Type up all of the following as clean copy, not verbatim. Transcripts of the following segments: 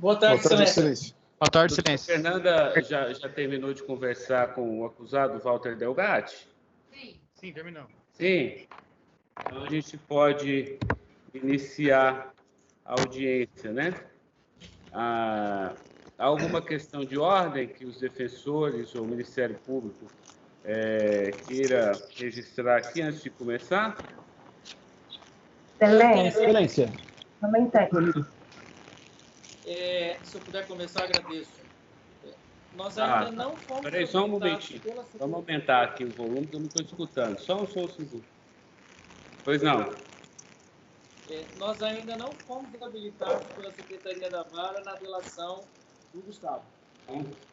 Boa tarde, Excelência. Boa tarde, Excelência. Fernanda já terminou de conversar com o acusado, Walter Delgatti? Sim, terminou. Sim. Então, a gente pode iniciar a audiência, né? Há alguma questão de ordem que os defensores ou o Ministério Público queira registrar aqui antes de começar? Excelência. Também tem. Se eu puder começar, agradeço. Nós ainda não fomos... Peraí, só um momentinho. Vamos aumentar aqui o volume, que eu não estou escutando. Só um segundo. Pois não. Nós ainda não fomos habilitados pela Secretaria da Vara na delação do Gustavo.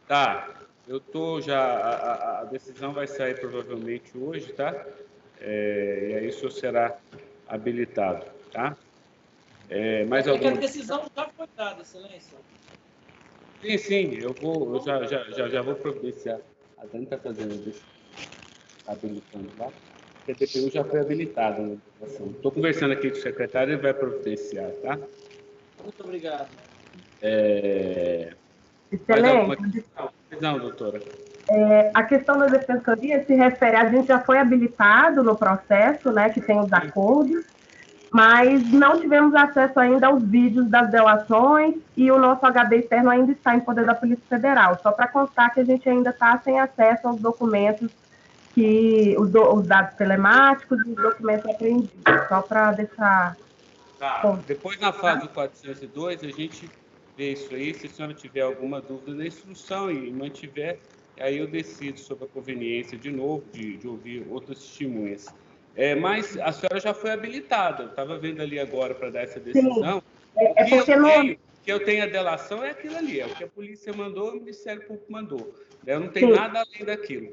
Tá. Eu tô já... A decisão vai sair provavelmente hoje, tá? E aí o senhor será habilitado, tá? Mais alguma... que a decisão já foi dada, Excelência. Sim, eu já vou providenciar. A Dani está fazendo isso, habilitando lá. A DPU já foi habilitada na educação. Estou conversando aqui com o secretário, ele vai providenciar, tá? Muito obrigado. Excelente. Não, doutora. A questão da defensoria se refere, a gente já foi habilitado no processo, né, que tem os acordos, mas não tivemos acesso ainda aos vídeos das delações e o nosso HD externo ainda está em poder da Polícia Federal. Só para constar que a gente ainda está sem acesso aos documentos, os dados telemáticos e os documentos apreendidos. Só para deixar... Tá. Depois, na fase 402, a gente vê isso aí. Se a senhora tiver alguma dúvida na instrução e mantiver, aí eu decido sobre a conveniência, de novo, de ouvir outras testemunhas. Mas a senhora já foi habilitada. Eu estava vendo ali agora para dar essa decisão. Sim, que eu tenho a delação é aquilo ali. É o que a polícia mandou, o Ministério Público mandou. Eu não tenho nada além daquilo.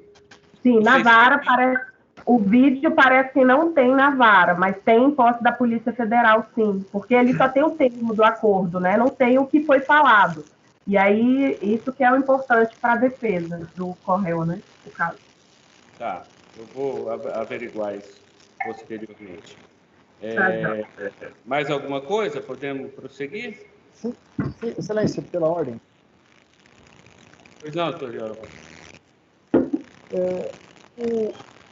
Sim, na vara, o vídeo parece que não tem na vara, mas tem em posse da Polícia Federal, sim. Porque ele só tem o termo do acordo, né? Não tem o que foi falado. E aí, isso que é o importante para a defesa do Correio, né? No caso. Tá, eu vou averiguar isso posteriormente. Mais alguma coisa? Podemos prosseguir? Sim, Excelência, pela ordem. Pois não, doutor Jorge.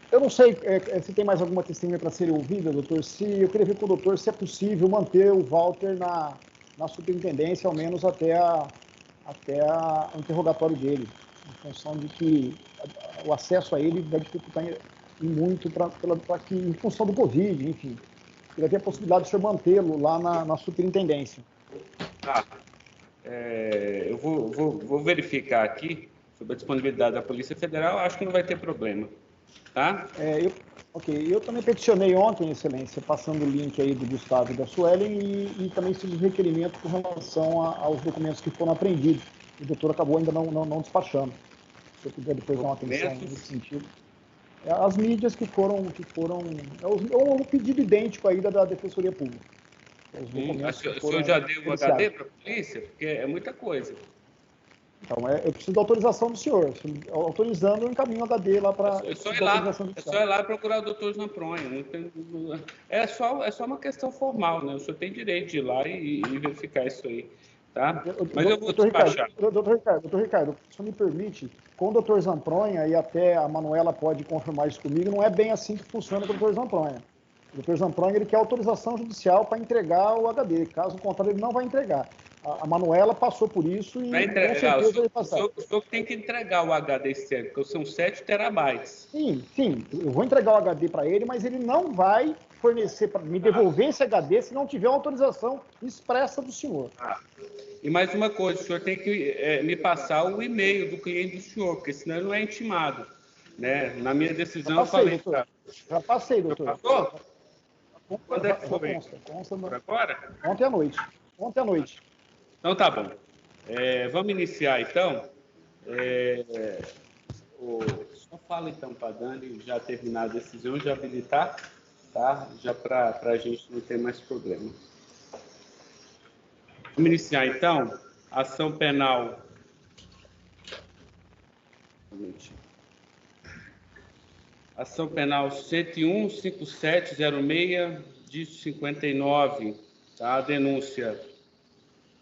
Eu não sei se tem mais alguma testemunha para ser ouvida, doutor. Eu queria ver com o doutor se é possível manter o Walter na superintendência, ao menos até o interrogatório dele, em função de que o acesso a ele vai dificultar muito em função do Covid, enfim. Queria ter a possibilidade de o senhor mantê-lo lá na superintendência. Tá. Eu vou verificar aqui sobre a disponibilidade da Polícia Federal. Acho que não vai ter problema. Tá? Eu também peticionei ontem, Excelência, passando o link aí do Gustavo e da Suelen e também fiz os requerimentos com relação aos documentos que foram apreendidos. O doutor acabou ainda não despachando. Se eu puder depois dar uma atenção nesse sentido. As mídias que foram o pedido idêntico aí da Defensoria Pública. O senhor já deu o HD para a polícia? Porque é muita coisa. Então, eu preciso da autorização do senhor. Autorizando, eu encaminho o HD lá para... É só ir lá procurar o doutor Zampronha. É só uma questão formal, né? O senhor tem direito de ir lá e verificar isso aí. Tá? Mas eu vou despachar. Doutor Ricardo, se me permite, com o doutor Zampronha, e até a Manuela pode confirmar isso comigo, não é bem assim que funciona com o doutor Zampronha. O doutor Zampronha ele quer autorização judicial para entregar o HD. Caso contrário, ele não vai entregar. A Manuela passou por isso e vai entregar. O senhor tem que entregar o HD externo, porque são 7 terabytes. Sim, eu vou entregar o HD para ele, mas ele não vai fornecer, para me devolver esse HD se não tiver uma autorização expressa do senhor. E mais uma coisa, o senhor tem que me passar o e-mail do cliente do senhor, porque senão ele não é intimado. Né? Na minha decisão, Já passei, doutor. Passou? Quando é que foi? Consta por agora? Ontem à noite. Então, tá bom. Vamos iniciar, então. Só fala, então, para a Dani já terminar a decisão, já habilitar, tá? Já para a gente não ter mais problema. Vamos iniciar, então, ação penal. Ação penal 101.5706, dígito 59, tá? A denúncia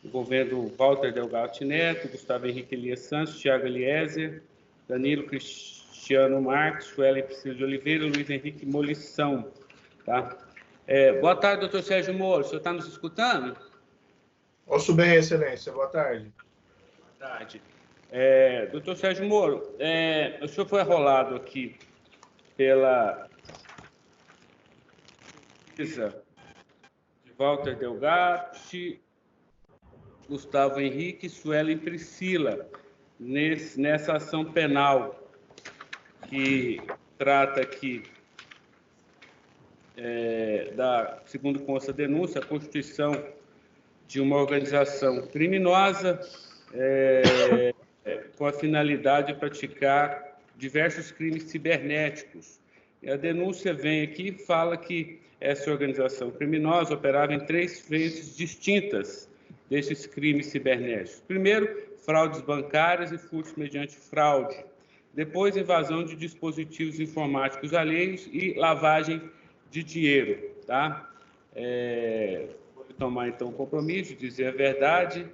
envolvendo Walter Delgatti Neto, Gustavo Henrique Elias Santos, Thiago Eliezer, Danilo Cristiano Marques, Suelen Priscila de Oliveira, Luiz Henrique Molição. Tá? Boa tarde, doutor Sérgio Moro. O senhor está nos escutando? Ouço bem, excelência. Boa tarde. Boa tarde. Doutor Sérgio Moro, o senhor foi arrolado aqui pela pesquisa de Walter Delgatti, Gustavo Henrique, Suelen Priscila, nessa ação penal que trata aqui segundo consta a denúncia, a constituição de uma organização criminosa com a finalidade de praticar diversos crimes cibernéticos. E a denúncia vem aqui e fala que essa organização criminosa operava em 3 frentes distintas desses crimes cibernéticos. Primeiro, fraudes bancárias e furtos mediante fraude. Depois, invasão de dispositivos informáticos alheios e lavagem de dinheiro. Tá? Vou tomar, então, o compromisso de dizer a verdade.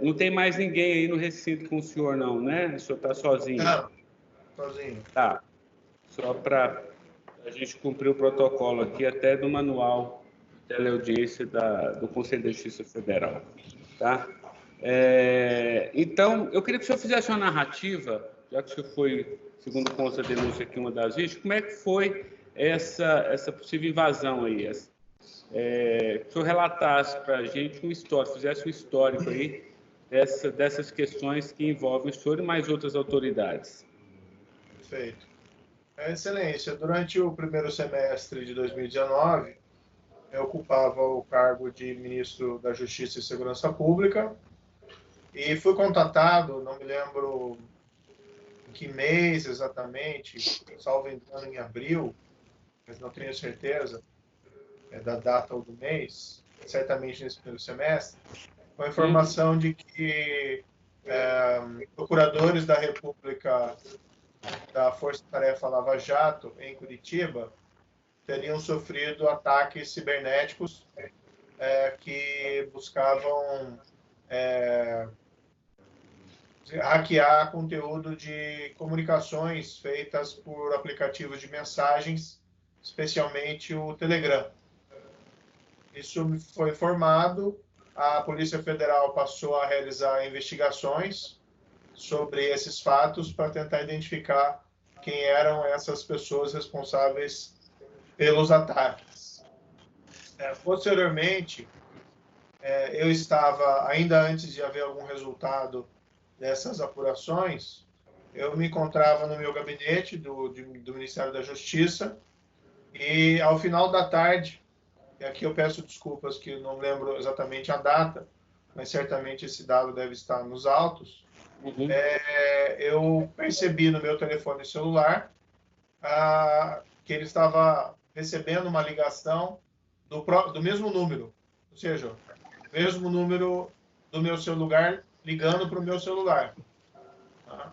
Não tem mais ninguém aí no recinto com o senhor, não, né? O senhor está sozinho? Não, sozinho. Tá. Só para a gente cumprir o protocolo aqui, até do manual de teleaudiência do Conselho de Justiça Federal. Tá? Então, eu queria que o senhor fizesse uma narrativa, já que o senhor foi, segundo consta a denúncia aqui, uma das vítimas, como é que foi essa possível invasão aí? Que o senhor relatasse para a gente uma história, fizesse um histórico aí dessas questões que envolvem o senhor e mais outras autoridades. Perfeito. Excelência, durante o primeiro semestre de 2019, eu ocupava o cargo de Ministro da Justiça e Segurança Pública e fui contatado, não me lembro em que mês exatamente, salvo engano em abril, mas não tenho certeza da data ou do mês, certamente nesse primeiro semestre, com a informação de que procuradores da República da Força Tarefa Lava Jato, em Curitiba, teriam sofrido ataques cibernéticos que buscavam hackear conteúdo de comunicações feitas por aplicativos de mensagens, especialmente o Telegram. Isso me foi informado, a Polícia Federal passou a realizar investigações sobre esses fatos para tentar identificar quem eram essas pessoas responsáveis pelos ataques. Posteriormente, eu estava, ainda antes de haver algum resultado dessas apurações, eu me encontrava no meu gabinete do Ministério da Justiça e, ao final da tarde, e aqui eu peço desculpas que não lembro exatamente a data, mas certamente esse dado deve estar nos autos, eu percebi no meu telefone celular que ele estava recebendo uma ligação do mesmo número, ou seja, o mesmo número do meu celular ligando para o meu celular.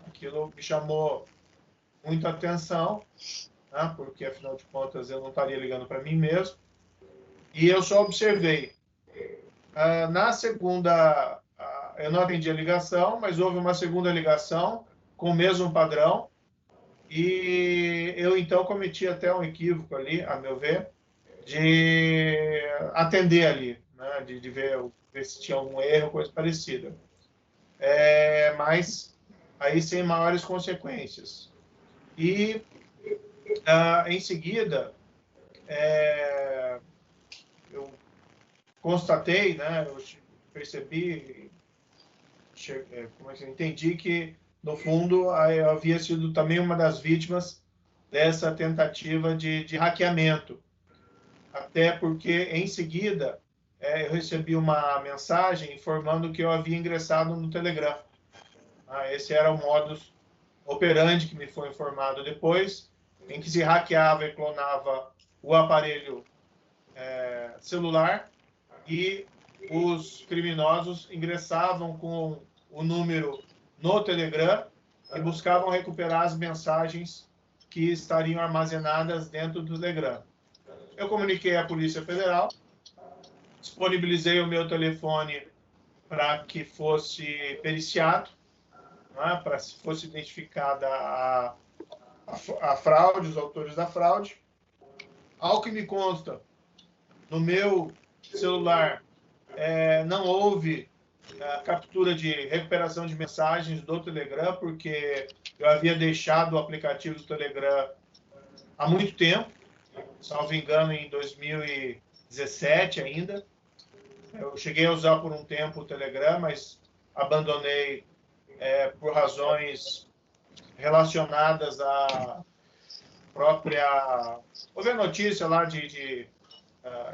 Aquilo me chamou muita atenção, porque, afinal de contas, eu não estaria ligando para mim mesmo. E eu só observei. Na segunda, eu não atendi a ligação, mas houve uma segunda ligação com o mesmo padrão. E eu, então, cometi até um equívoco ali, a meu ver, de atender ali, né, de ver se tinha algum erro, coisa parecida. Mas aí sem maiores consequências. E, em seguida, eu constatei, né, eu percebi, entendi que, no fundo, eu havia sido também uma das vítimas dessa tentativa de hackeamento. Até porque, em seguida, eu recebi uma mensagem informando que eu havia ingressado no Telegram. Esse era o modus operandi que me foi informado depois, em que se hackeava e clonava o aparelho celular e os criminosos ingressavam com o número no Telegram e buscavam recuperar as mensagens que estariam armazenadas dentro do Telegram. Eu comuniquei à Polícia Federal, disponibilizei o meu telefone para que fosse periciado, né, para se fosse identificada a fraude, os autores da fraude. Ao que me consta, no meu celular não houve captura de recuperação de mensagens do Telegram, porque eu havia deixado o aplicativo do Telegram há muito tempo, salvo engano, em 2017 ainda. Eu cheguei a usar por um tempo o Telegram, mas abandonei por razões relacionadas à própria... Houve a notícia lá de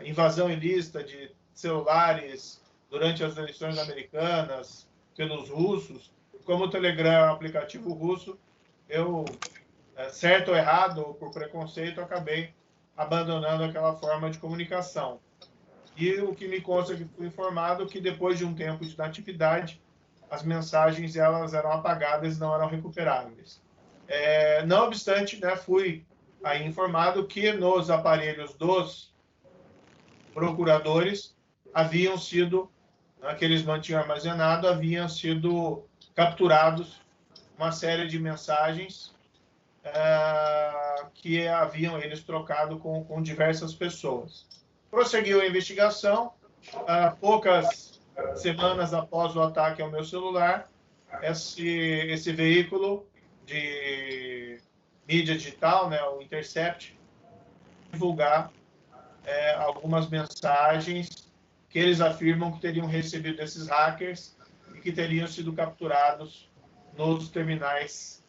invasão ilícita de celulares durante as eleições americanas pelos russos. Como o Telegram é um aplicativo russo, eu, certo ou errado, ou por preconceito, acabei abandonando aquela forma de comunicação. E o que me consta que fui informado que depois de um tempo de inatividade, as mensagens elas eram apagadas e não eram recuperáveis. Não obstante, né, fui aí informado que nos aparelhos dos procuradores haviam sido, que eles mantinham armazenado, haviam sido capturados uma série de mensagens que haviam eles trocado com diversas pessoas. Prosseguiu a investigação. Poucas semanas após o ataque ao meu celular, esse veículo de mídia digital, né, o Intercept, divulgar algumas mensagens que eles afirmam que teriam recebido desses hackers e que teriam sido capturados nos terminais,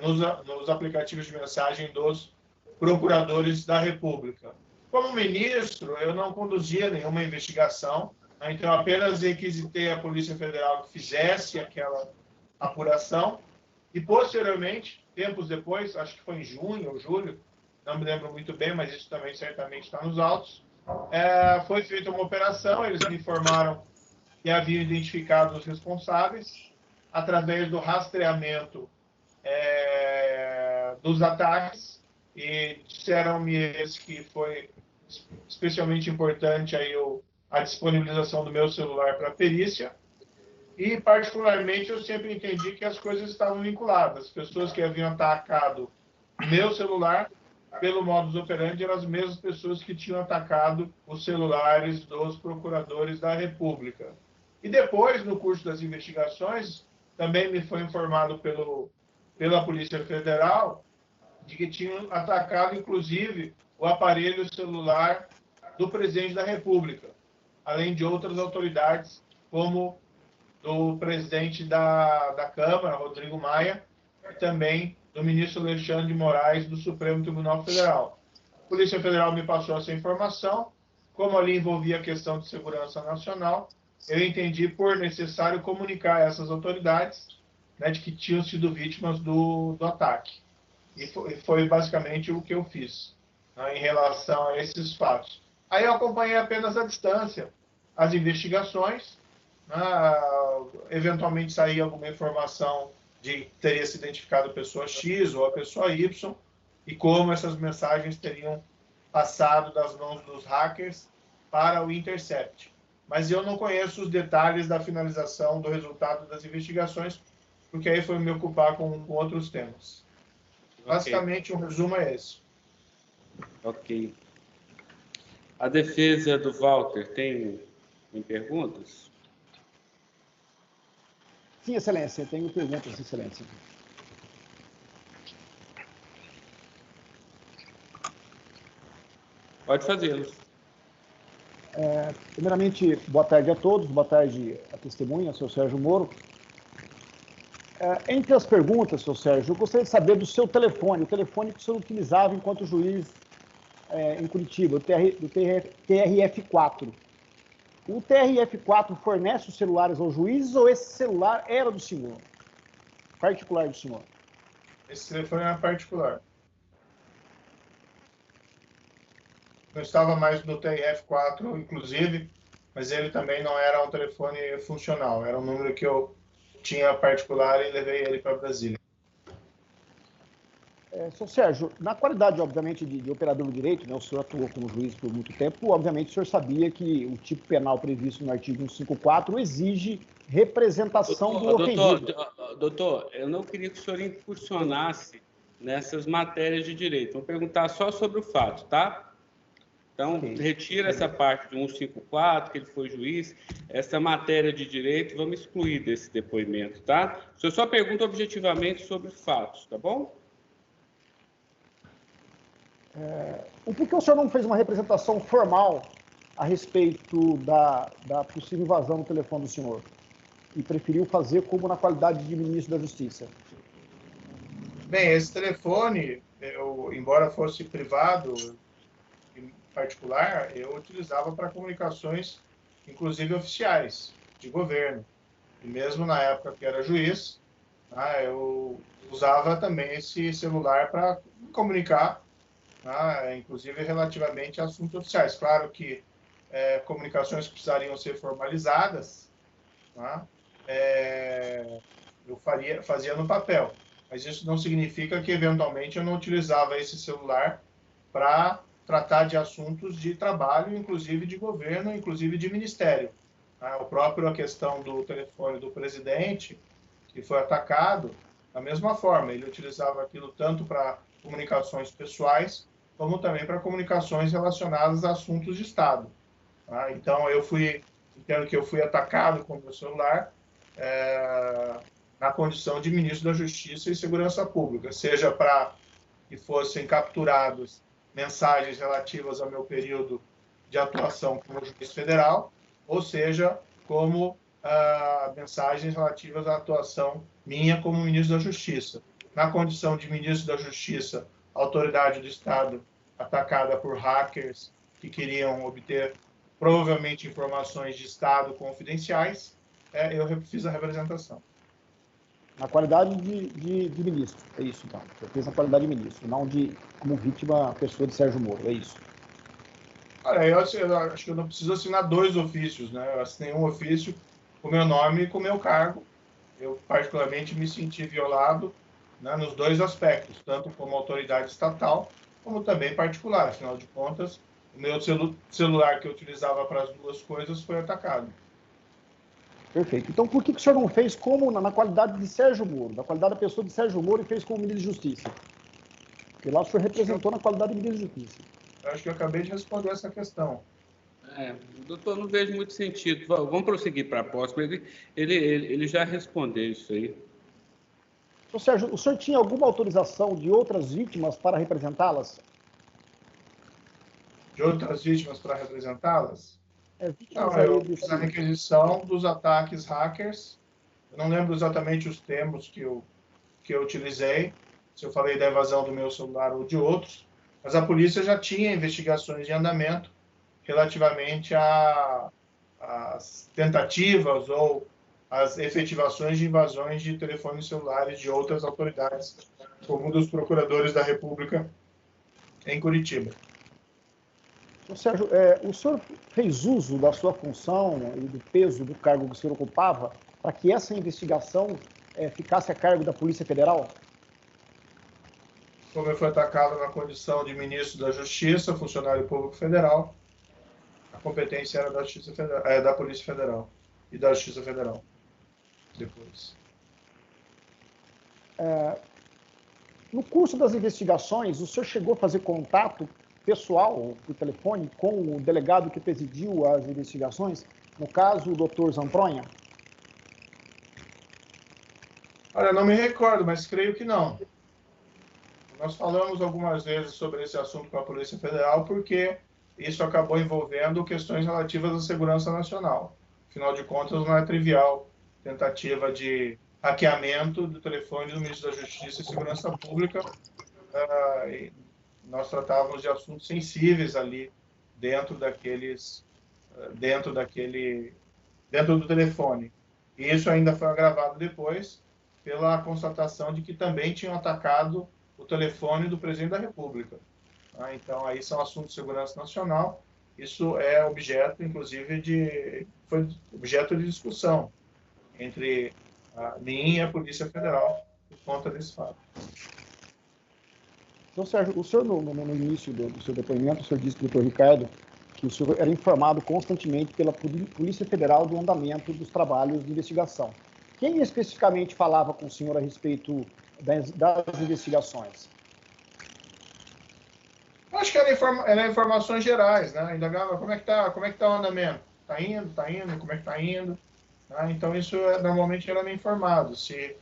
nos aplicativos de mensagem dos procuradores da República. Como ministro, eu não conduzia nenhuma investigação, né, então apenas requisitei à Polícia Federal que fizesse aquela apuração e, posteriormente, tempos depois, acho que foi em junho ou julho, não me lembro muito bem, mas isso também certamente está nos autos, foi feita uma operação, eles me informaram que haviam identificado os responsáveis através do rastreamento dos ataques e disseram-me que foi especialmente importante aí a disponibilização do meu celular para a perícia e, particularmente, eu sempre entendi que as coisas estavam vinculadas. As pessoas que haviam atacado meu celular pelo modus operandi eram as mesmas pessoas que tinham atacado os celulares dos procuradores da República. E depois, no curso das investigações, também me foi informado pela Polícia Federal de que tinham atacado, inclusive, o aparelho celular do presidente da República, além de outras autoridades, como do presidente da Câmara, Rodrigo Maia, e também do ministro Alexandre de Moraes, do Supremo Tribunal Federal. A Polícia Federal me passou essa informação. Como ali envolvia a questão de segurança nacional, eu entendi por necessário comunicar a essas autoridades, né, de que tinham sido vítimas do ataque. E foi basicamente o que eu fiz, né, em relação a esses fatos. Aí eu acompanhei apenas à distância as investigações, né, eventualmente saía alguma informação de que teria se identificado a pessoa X ou a pessoa Y, e como essas mensagens teriam passado das mãos dos hackers para o Intercept. Mas eu não conheço os detalhes da finalização do resultado das investigações, porque aí foi me ocupar com outros temas. Basicamente, um resumo é esse. Ok. A defesa do Walter tem perguntas? Sim, Excelência, tenho perguntas, Excelência. Pode fazê-los. Primeiramente, boa tarde a todos, boa tarde à testemunha, seu Sérgio Moro. Entre as perguntas, seu Sérgio, eu gostaria de saber do seu telefone, o telefone que o senhor utilizava enquanto juiz em Curitiba, o TRF4. O TRF4 fornece os celulares aos juízes ou esse celular era do senhor? Particular do senhor? Esse telefone era particular. Não estava mais no TRF4, inclusive, mas ele também não era um telefone funcional. Era um número que eu tinha particular e levei ele para Brasília. Sr. Sérgio, na qualidade, obviamente, de operador do direito, né, o senhor atuou como juiz por muito tempo, obviamente o senhor sabia que o tipo penal previsto no artigo 154 exige representação do ofendido. Doutor, eu não queria que o senhor incursionasse nessas matérias de direito. Vou perguntar só sobre o fato, tá? Então, retira essa parte do 154, que ele foi juiz, essa matéria de direito, vamos excluir desse depoimento, tá? O senhor só pergunta objetivamente sobre os fatos, tá bom? Por que o senhor não fez uma representação formal a respeito da possível invasão do telefone do senhor? E preferiu fazer como na qualidade de ministro da Justiça? Bem, esse telefone, embora fosse privado, em particular, eu utilizava para comunicações, inclusive oficiais, de governo. E mesmo na época que era juiz, eu usava também esse celular para comunicar, inclusive relativamente a assuntos oficiais. Claro que comunicações que precisariam ser formalizadas, eu fazia no papel. Mas isso não significa que, eventualmente, eu não utilizava esse celular para tratar de assuntos de trabalho, inclusive de governo, inclusive de ministério. A questão do telefone do presidente, que foi atacado, da mesma forma, ele utilizava aquilo tanto para comunicações pessoais, como também para comunicações relacionadas a assuntos de Estado. Então, entendo que eu fui atacado com o meu celular na condição de ministro da Justiça e Segurança Pública, seja para que fossem capturadas mensagens relativas ao meu período de atuação como juiz federal, ou seja, como mensagens relativas à atuação minha como ministro da Justiça. Na condição de ministro da Justiça, a autoridade do Estado atacada por hackers que queriam obter provavelmente informações de Estado confidenciais, eu fiz a representação. Na qualidade de ministro, é isso, então. Você fez na qualidade de ministro, não como vítima, a pessoa de Sérgio Moro, é isso. Olha, eu acho que eu não preciso assinar 2 ofícios, né? Eu assinei um ofício com o meu nome e com o meu cargo. Eu, particularmente, me senti violado, né, nos 2 aspectos, tanto como autoridade estatal, como também particular. Afinal de contas, o meu celular que eu utilizava para as 2 coisas foi atacado. Perfeito. Então, por que o senhor não fez como na qualidade de Sérgio Moro, na qualidade da pessoa de Sérgio Moro, e fez como ministro de Justiça? Porque lá o senhor representou na qualidade de ministro de Justiça. Eu acho que eu acabei de responder essa questão. Doutor, não vejo muito sentido. Vamos prosseguir para a próxima. Ele já respondeu isso aí. Então, Sérgio, o senhor tinha alguma autorização de outras vítimas para representá-las? De outras vítimas para representá-las? Vítimas não, eu fiz a requisição dos ataques hackers. Eu não lembro exatamente os termos que eu utilizei, se eu falei da evasão do meu celular ou de outros, mas a polícia já tinha investigações em andamento relativamente às tentativas ou às efetivações de invasões de telefones celulares de outras autoridades, como dos procuradores da República em Curitiba. Sérgio, o senhor fez uso da sua função e do peso do cargo que o senhor ocupava para que essa investigação ficasse a cargo da Polícia Federal? Como eu fui atacado na condição de ministro da Justiça, funcionário público federal, a competência era da Justiça Federal, da Polícia Federal e da Justiça Federal. Depois. No curso das investigações, o senhor chegou a fazer contato pessoal, por telefone, com o delegado que presidiu as investigações, no caso, o doutor Zampronha? Olha, não me recordo, mas creio que não. Nós falamos algumas vezes sobre esse assunto com a Polícia Federal porque isso acabou envolvendo questões relativas à segurança nacional. Afinal de contas, não é trivial tentativa de hackeamento do telefone do Ministro da Justiça e Segurança Pública. Nós tratávamos de assuntos sensíveis ali dentro do telefone. E isso ainda foi agravado depois pela constatação de que também tinham atacado o telefone do presidente da República. Então, aí são assuntos de segurança nacional. Isso é objeto, inclusive, foi objeto de discussão entre mim e a Polícia Federal por conta desse fato. Então, Sérgio, o senhor, no início do seu depoimento, o senhor disse para o doutor Ricardo que o senhor era informado constantemente pela Polícia Federal do andamento dos trabalhos de investigação. Quem especificamente falava com o senhor a respeito das investigações? Eu acho que eram informações gerais, né? Indagava como é que tá o andamento. Tá indo, como é que tá indo. Né? Então, isso normalmente era me informado. Se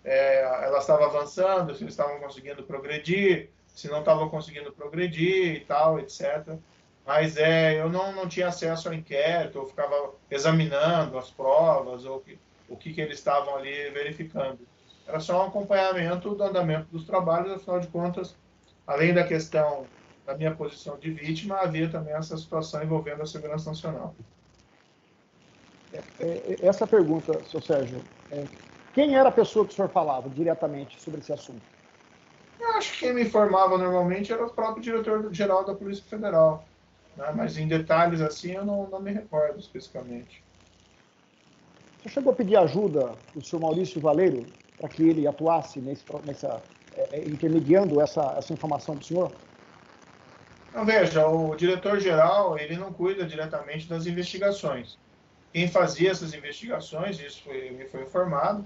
ela estava avançando, se eles estavam conseguindo progredir, se não estavam conseguindo progredir e tal, etc. Mas eu não tinha acesso ao inquérito, eu ficava examinando as provas, ou o que eles estavam ali verificando. Era só um acompanhamento do andamento dos trabalhos, afinal de contas, além da questão da minha posição de vítima, havia também essa situação envolvendo a segurança nacional. Essa pergunta, senhor Sérgio, quem era a pessoa que o senhor falava diretamente sobre esse assunto? Eu acho que quem me informava normalmente era o próprio diretor-geral da Polícia Federal, né? Mas em detalhes assim eu não me recordo especificamente. Você chegou a pedir ajuda do senhor Maurício Valeiro para que ele atuasse intermediando essa informação do senhor? Não, veja, o diretor-geral ele não cuida diretamente das investigações. Quem fazia essas investigações, isso me foi informado,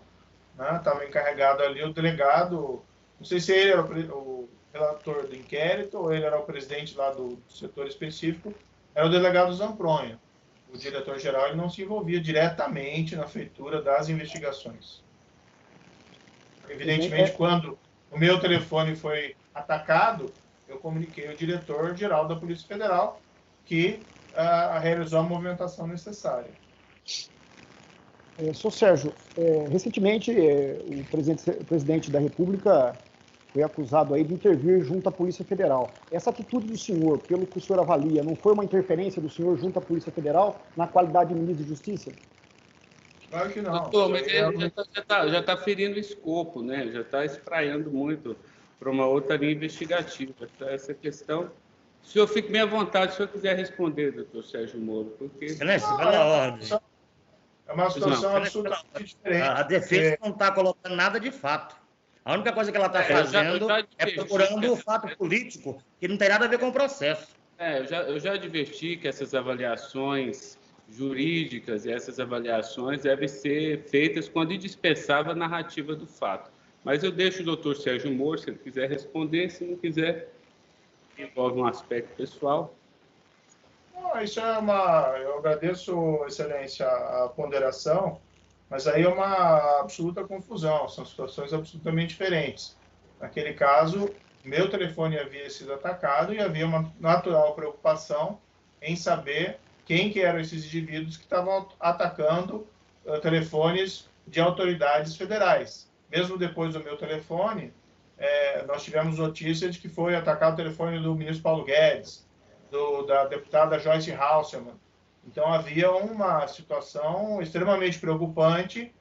né? Estava encarregado ali o delegado, não sei se ele era o relator do inquérito ou ele era o presidente lá do setor específico, era o delegado Zampronha. O diretor-geral ele não se envolvia diretamente na feitura das investigações. Evidentemente, quando o meu telefone foi atacado, eu comuniquei ao diretor-geral da Polícia Federal que realizou a movimentação necessária. Senhor Sérgio, recentemente o presidente da República foi acusado aí de intervir junto à Polícia Federal. Essa atitude do senhor, pelo que o senhor avalia, não foi uma interferência do senhor junto à Polícia Federal na qualidade de ministro de Justiça? Claro que não. Doutor, mas ele já está ferindo o escopo, né? Já está espraiando muito para uma outra linha investigativa. Essa questão... O senhor fique bem à vontade se o senhor quiser responder, doutor Sérgio Moro, porque... Excelência, pela ordem. É uma situação absolutamente diferente. A defesa não está colocando nada de fato. A única coisa que ela está fazendo é procurando o fato político, que não tem nada a ver com o processo. Eu já adverti que essas avaliações jurídicas e essas avaliações devem ser feitas quando indispensável a narrativa do fato. Mas eu deixo o doutor Sérgio Moro, se ele quiser responder, se não quiser, envolve um aspecto pessoal. Isso eu agradeço, Excelência, a ponderação, mas aí é uma absoluta confusão, são situações absolutamente diferentes. Naquele caso, meu telefone havia sido atacado e havia uma natural preocupação em saber quem que eram esses indivíduos que estavam atacando telefones de autoridades federais. Mesmo depois do meu telefone, nós tivemos notícia de que foi atacado o telefone do ministro Paulo Guedes, da deputada Joyce Hasselmann. Então, havia uma situação extremamente preocupante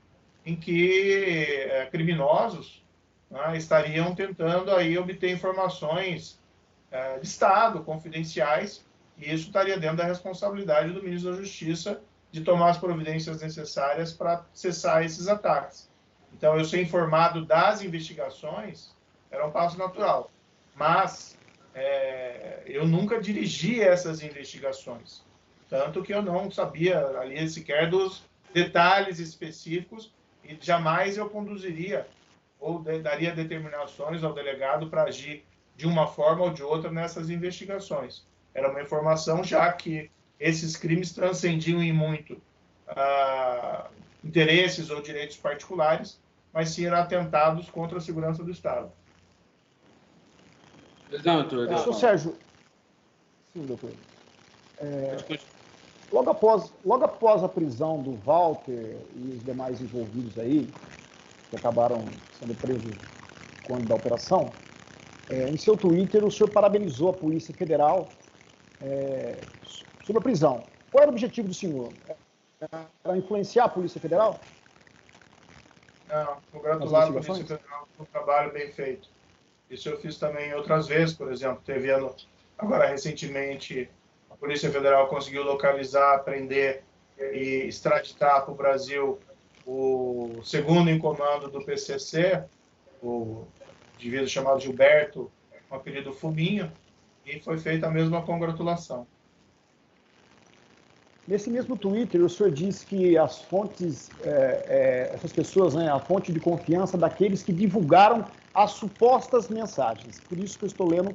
em que criminosos, né, estariam tentando aí obter informações de Estado, confidenciais, e isso estaria dentro da responsabilidade do ministro da Justiça de tomar as providências necessárias para cessar esses ataques. Então, eu ser informado das investigações era um passo natural, mas eu nunca dirigi essas investigações, tanto que eu não sabia ali sequer dos detalhes específicos e jamais eu conduziria ou daria determinações ao delegado para agir de uma forma ou de outra nessas investigações. Era uma informação já que esses crimes transcendiam em muito interesses ou direitos particulares, mas sim eram atentados contra a segurança do Estado. Não, doutor. Senhor Sérgio, sim, doutor. Logo após a prisão do Walter e os demais envolvidos aí, que acabaram sendo presos quando da operação, em seu Twitter o senhor parabenizou a Polícia Federal sobre a prisão. Qual era o objetivo do senhor? Era influenciar a Polícia Federal? Não, congratular a Polícia Federal pelo trabalho bem feito. Isso eu fiz também outras vezes, por exemplo, teve agora recentemente a Polícia Federal conseguiu localizar, prender e extraditar para o Brasil o segundo em comando do PCC, o indivíduo chamado Gilberto com o apelido Fuminho, e foi feita a mesma congratulação. Nesse mesmo Twitter, o senhor disse que as fontes, essas pessoas, né, a fonte de confiança daqueles que divulgaram as supostas mensagens. Por isso que eu estou lendo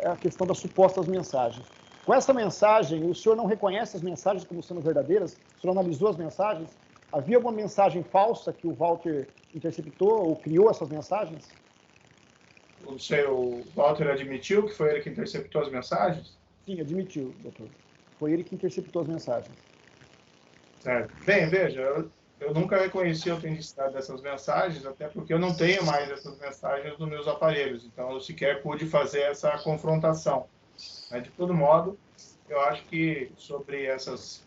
a questão das supostas mensagens. Com essa mensagem, o senhor não reconhece as mensagens como sendo verdadeiras? O senhor analisou as mensagens? Havia alguma mensagem falsa que o Walter interceptou ou criou essas mensagens? O Walter admitiu que foi ele que interceptou as mensagens? Sim, admitiu, doutor. Foi ele que interceptou as mensagens. Certo. Bem, veja, eu nunca reconheci a autenticidade dessas mensagens, até porque eu não tenho mais essas mensagens nos meus aparelhos, então eu sequer pude fazer essa confrontação. Mas, de todo modo, eu acho que sobre essas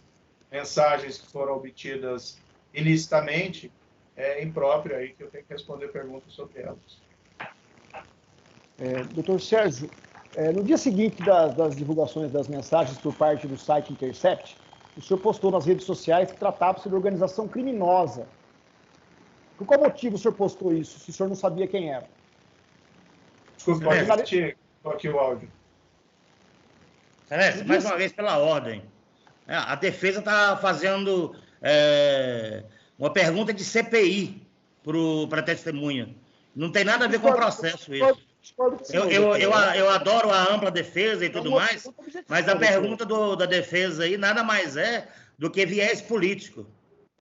mensagens que foram obtidas ilicitamente, é impróprio aí que eu tenho que responder perguntas sobre elas. Doutor Sérgio, no dia seguinte das divulgações das mensagens por parte do site Intercept, o senhor postou nas redes sociais que tratava-se de organização criminosa. Por qual motivo o senhor postou isso, se o senhor não sabia quem era? Desculpe, pode repetir aqui o áudio. Celeste, mais uma vez pela ordem. A defesa está fazendo uma pergunta de CPI para a testemunha. Não tem nada a ver com o processo isso. Eu adoro a ampla defesa e tudo mais, mas a pergunta da defesa aí nada mais é do que viés político.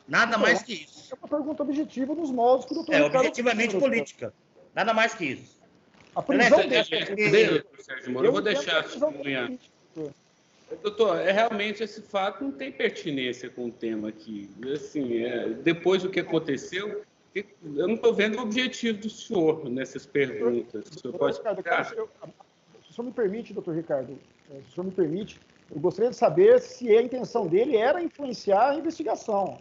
Nada mais que isso. É uma pergunta objetiva nos moldes que o doutor Ricardo objetivamente política. Nada mais que isso. A prisão eu vou deixar a testemunha. Doutor, realmente esse fato não tem pertinência com o tema aqui. Assim, depois do que aconteceu, eu não estou vendo o objetivo do senhor nessas perguntas. O senhor pode explicar? Se o senhor me permite, doutor Ricardo, se o senhor me permite, eu gostaria de saber se a intenção dele era influenciar a investigação.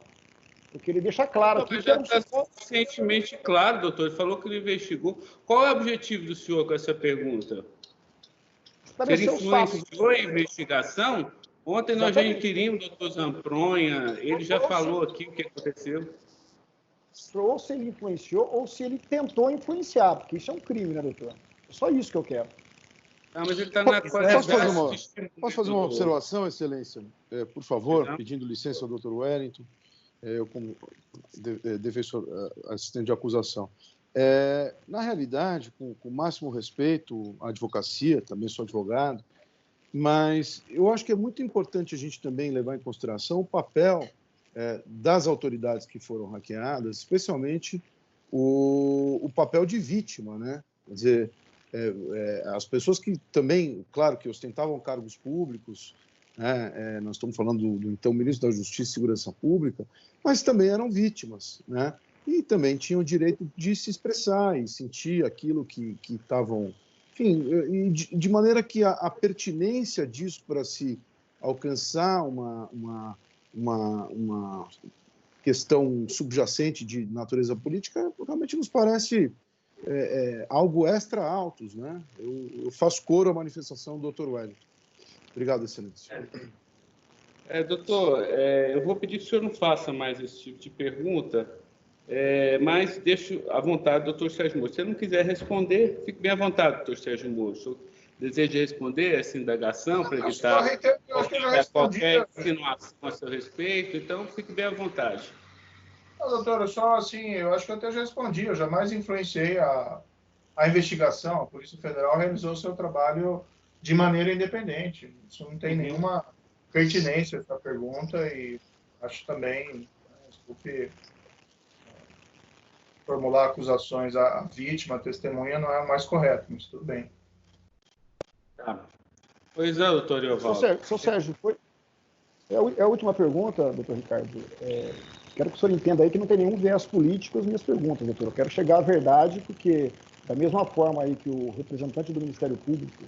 Porque ele deixa claro aqui que já está suficientemente claro, doutor. Ele falou que ele investigou. Qual é o objetivo do senhor com essa pergunta? Se ele influenciou a investigação, ontem nós já inquirimos o doutor Zampronha, ele já falou aqui o que aconteceu. Ou se ele influenciou, ou se ele tentou influenciar, porque isso é um crime, né, doutor? É só isso que eu quero. Mas ele está na Posso fazer uma observação, Excelência? Por favor, pedindo licença ao doutor Wellington, eu como defensor, assistente de acusação. Na realidade, com o máximo respeito à advocacia, também sou advogado, mas eu acho que é muito importante a gente também levar em consideração o papel das autoridades que foram hackeadas, especialmente o papel de vítima, né? Quer dizer, as pessoas que também, claro, que ostentavam cargos públicos, né? Nós estamos falando do então ministro da Justiça e Segurança Pública, mas também eram vítimas, né? E também tinham o direito de se expressar e sentir aquilo que estavam... Enfim, e de maneira que a pertinência disso para se alcançar uma questão subjacente de natureza política realmente nos parece algo extra altos, né? Eu faço coro à manifestação do Dr. Wellington. Obrigado, Excelência. Doutor, eu vou pedir que o senhor não faça mais esse tipo de pergunta, mas deixo à vontade, doutor Sérgio Moro. Se você não quiser responder, fique bem à vontade, doutor Sérgio Moro. O senhor deseja responder essa indagação para evitar qualquer insinuação a seu respeito? Então, fique bem à vontade. Doutor, só assim, eu acho que eu até já respondi. Eu jamais influenciei a investigação. A Polícia Federal realizou o seu trabalho de maneira independente. Isso não tem nenhuma pertinência, essa pergunta, e acho também, desculpe, formular acusações à vítima, à testemunha, não é o mais correto, mas tudo bem. Pois é, doutor Eovaldo. Seu Sérgio, a última pergunta, doutor Ricardo. Quero que o senhor entenda aí que não tem nenhum viés político as minhas perguntas, doutor. Eu quero chegar à verdade, porque da mesma forma aí que o representante do Ministério Público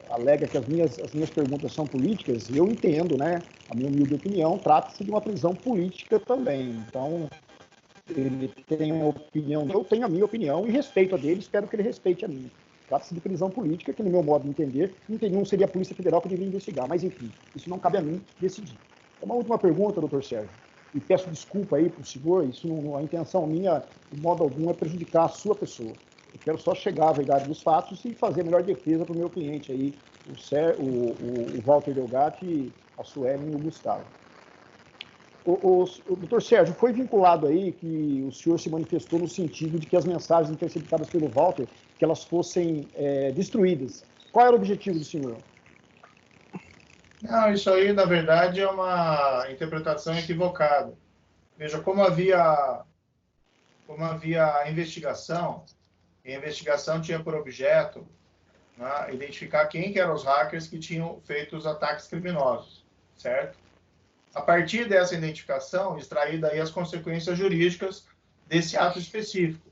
alega que as minhas perguntas são políticas, eu entendo, né? A minha humilde opinião, trata-se de uma prisão política também. Então, ele tem uma opinião, eu tenho a minha opinião e respeito a dele, espero que ele respeite a minha. Trata-se de prisão política, que no meu modo de entender, não seria a Polícia Federal que deveria investigar, mas enfim, isso não cabe a mim decidir. Uma última pergunta, doutor Sérgio, e peço desculpa aí para o senhor, isso não, a intenção minha, de modo algum, é prejudicar a sua pessoa. Eu quero só chegar à verdade dos fatos e fazer a melhor defesa para o meu cliente aí, o Walter Delgatti, a Suelen e o Gustavo. O doutor Sérgio, foi vinculado aí que o senhor se manifestou no sentido de que as mensagens interceptadas pelo Walter, que elas fossem destruídas. Qual era o objetivo do senhor? Não, isso aí, na verdade, é uma interpretação equivocada. Veja, como havia a investigação, e a investigação tinha por objeto, né, identificar quem que eram os hackers que tinham feito os ataques criminosos, certo? A partir dessa identificação, extrair daí as consequências jurídicas desse ato específico.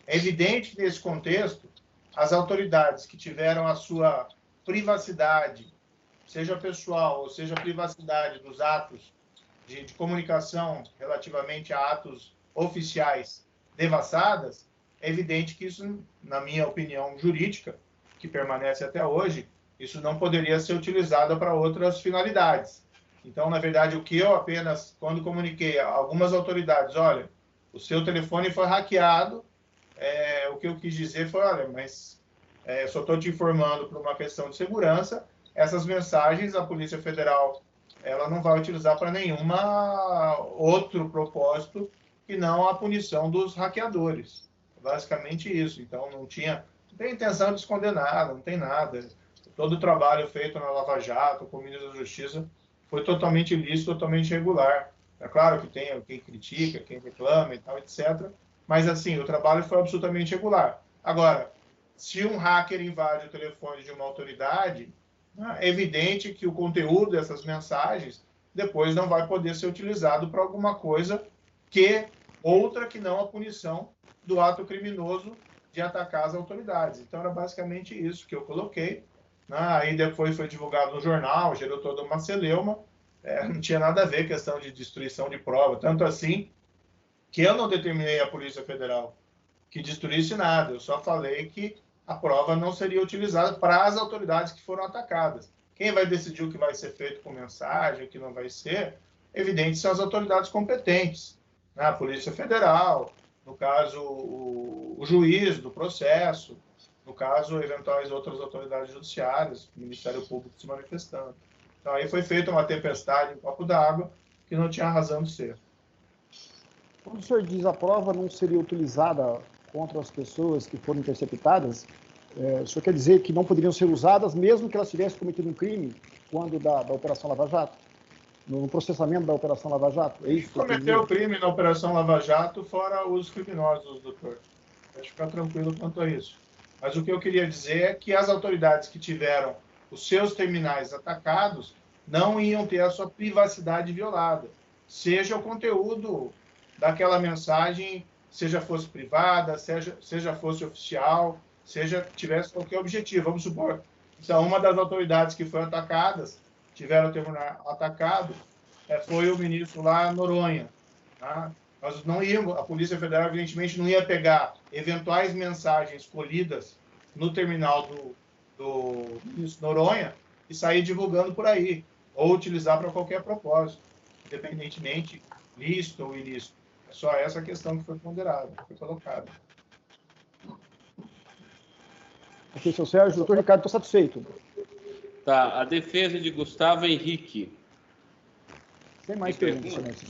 É evidente que, nesse contexto, as autoridades que tiveram a sua privacidade, seja pessoal ou seja privacidade dos atos de comunicação relativamente a atos oficiais devassadas, é evidente que isso, na minha opinião jurídica, que permanece até hoje, isso não poderia ser utilizado para outras finalidades. Então, na verdade, o que eu apenas, quando comuniquei a algumas autoridades, olha, o seu telefone foi hackeado, o que eu quis dizer foi, olha, mas só estou te informando por uma questão de segurança, essas mensagens a Polícia Federal ela não vai utilizar para nenhum outro propósito que não a punição dos hackeadores. Basicamente isso. Então, não tem intenção de esconder nada, não tem nada. Todo o trabalho feito na Lava Jato, com o ministro da Justiça, foi totalmente lícito, totalmente regular. É claro que tem quem critica, quem reclama e tal, etc. Mas, assim, o trabalho foi absolutamente regular. Agora, se um hacker invade o telefone de uma autoridade, é evidente que o conteúdo dessas mensagens depois não vai poder ser utilizado para alguma coisa outra que não a punição do ato criminoso de atacar as autoridades. Então, era basicamente isso que eu coloquei. Aí depois foi divulgado no jornal, gerou toda uma celeuma. Não tinha nada a ver com questão de destruição de prova. Tanto assim que eu não determinei à Polícia Federal que destruísse nada. Eu só falei que a prova não seria utilizada para as autoridades que foram atacadas. Quem vai decidir o que vai ser feito com mensagem, o que não vai ser, evidente, são as autoridades competentes. A Polícia Federal, no caso, o juiz do processo, no caso, eventuais outras autoridades judiciárias, o Ministério Público se manifestando. Então, aí foi feita uma tempestade em copo d'água que não tinha razão de ser. Quando o senhor diz a prova não seria utilizada contra as pessoas que foram interceptadas, o senhor quer dizer que não poderiam ser usadas mesmo que elas tivessem cometido um crime quando da Operação Lava Jato? No processamento da Operação Lava Jato? É isso? Cometeu crime na Operação Lava Jato fora os criminosos, doutor. Pode ficar tranquilo quanto a isso. Mas o que eu queria dizer é que as autoridades que tiveram os seus terminais atacados não iam ter a sua privacidade violada. Seja o conteúdo daquela mensagem, seja fosse privada, seja fosse oficial, seja tivesse qualquer objetivo. Vamos supor, então, uma das autoridades que foi atacadas, tiveram o terminal atacado, foi o ministro lá, Noronha. Tá? Nós não íamos, a Polícia Federal, evidentemente, não ia pegar eventuais mensagens colhidas no terminal do ministro Noronha e sair divulgando por aí, ou utilizar para qualquer propósito, independentemente lícito ou ilícito. É só essa questão que foi ponderada, foi colocada. Ok, seu Sérgio. Doutor Ricardo, estou satisfeito. Tá, a defesa de Gustavo Henrique. Tem mais perguntas, excelência?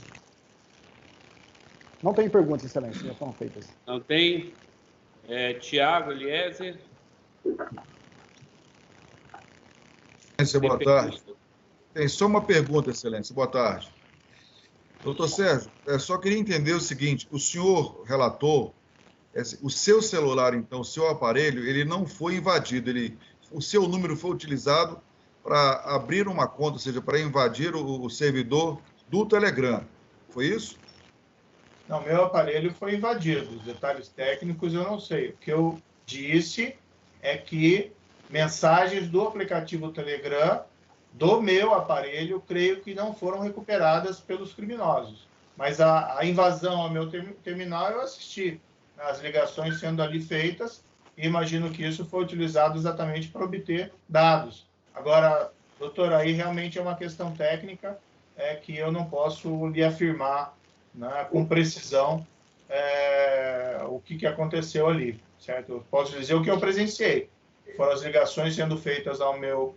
Não tem perguntas, excelência, já foram feitas. Não tem? Tiago Eliezer. Excelência, boa tarde. Tem só uma pergunta, excelência. Boa tarde. Doutor Sérgio, só queria entender o seguinte, o senhor relatou, o seu celular, então, o seu aparelho, ele não foi invadido, o seu número foi utilizado para abrir uma conta, ou seja, para invadir o servidor do Telegram. Foi isso? Não, meu aparelho foi invadido. Os detalhes técnicos eu não sei. O que eu disse é que mensagens do aplicativo Telegram do meu aparelho, creio que não foram recuperadas pelos criminosos. Mas a invasão ao meu terminal eu assisti. As ligações sendo ali feitas, e imagino que isso foi utilizado exatamente para obter dados. Agora, doutor, aí realmente é uma questão técnica que eu não posso lhe afirmar, né, com precisão o que aconteceu ali. certo? Eu posso dizer o que eu presenciei. Foram as ligações sendo feitas ao meu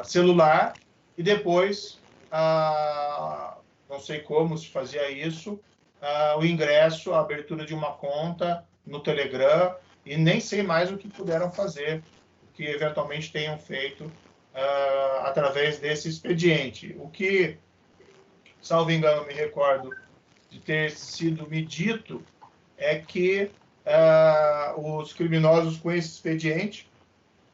celular e depois, não sei como se fazia isso, o ingresso, a abertura de uma conta no Telegram, e nem sei mais o que puderam fazer, o que eventualmente tenham feito através desse expediente. O que, salvo engano, me recordo de ter sido me dito é que os criminosos com esse expediente,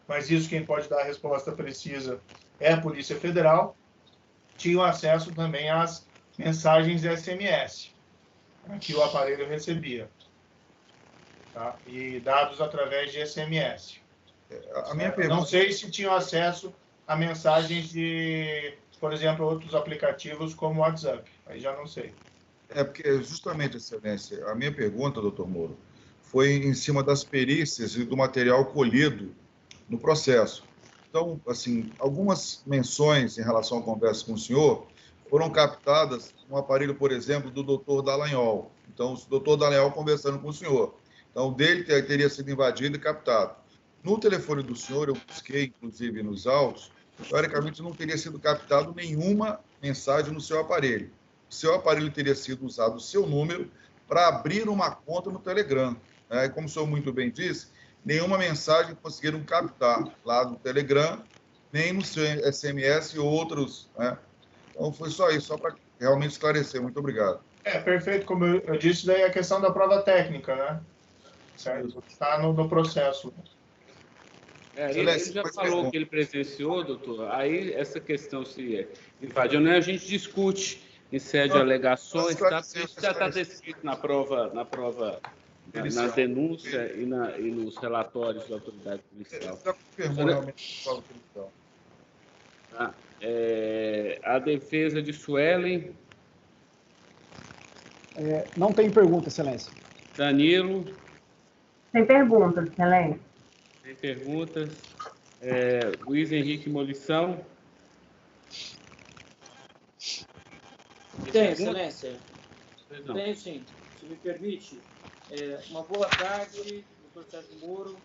mas isso quem pode dar a resposta precisa é a Polícia Federal, tinham acesso também às mensagens SMS que o aparelho recebia, tá? E dados através de SMS. A minha pergunta... Não sei se tinham acesso a mensagens de, por exemplo, outros aplicativos como o WhatsApp. Aí já não sei. Porque, justamente, Excelência, a minha pergunta, doutor Moro, foi em cima das perícias e do material colhido no processo. Então, assim, algumas menções em relação à conversa com o senhor foram captadas no aparelho, por exemplo, do doutor Dallagnol. Então, o doutor Dallagnol conversando com o senhor. Então, o dele teria sido invadido e captado. No telefone do senhor, eu busquei, inclusive, nos autos, teoricamente não teria sido captado nenhuma mensagem no seu aparelho. O seu aparelho teria sido usado o seu número para abrir uma conta no Telegram. Como o senhor muito bem disse, nenhuma mensagem conseguiram captar lá no Telegram, nem no seu SMS e outros. Então, foi só isso, só para realmente esclarecer. Muito obrigado. Perfeito. Como eu disse, daí a questão da prova técnica, né? Certo? Está no processo. Ele já falou que ele presenciou, doutor. Aí, essa questão se invadiu, né? A gente discute em sede de alegações, tá? Isso já está descrito na denúncia e nos relatórios da autoridade policial. Já confirmou realmente a prova policial. A defesa de Suelen. Não tem pergunta, Excelência. Danilo. Sem perguntas, Excelência. Sem perguntas. Luiz Henrique Molição. Tem, Excelência. Tenho sim, se me permite. Uma boa tarde, doutor Sérgio Moro.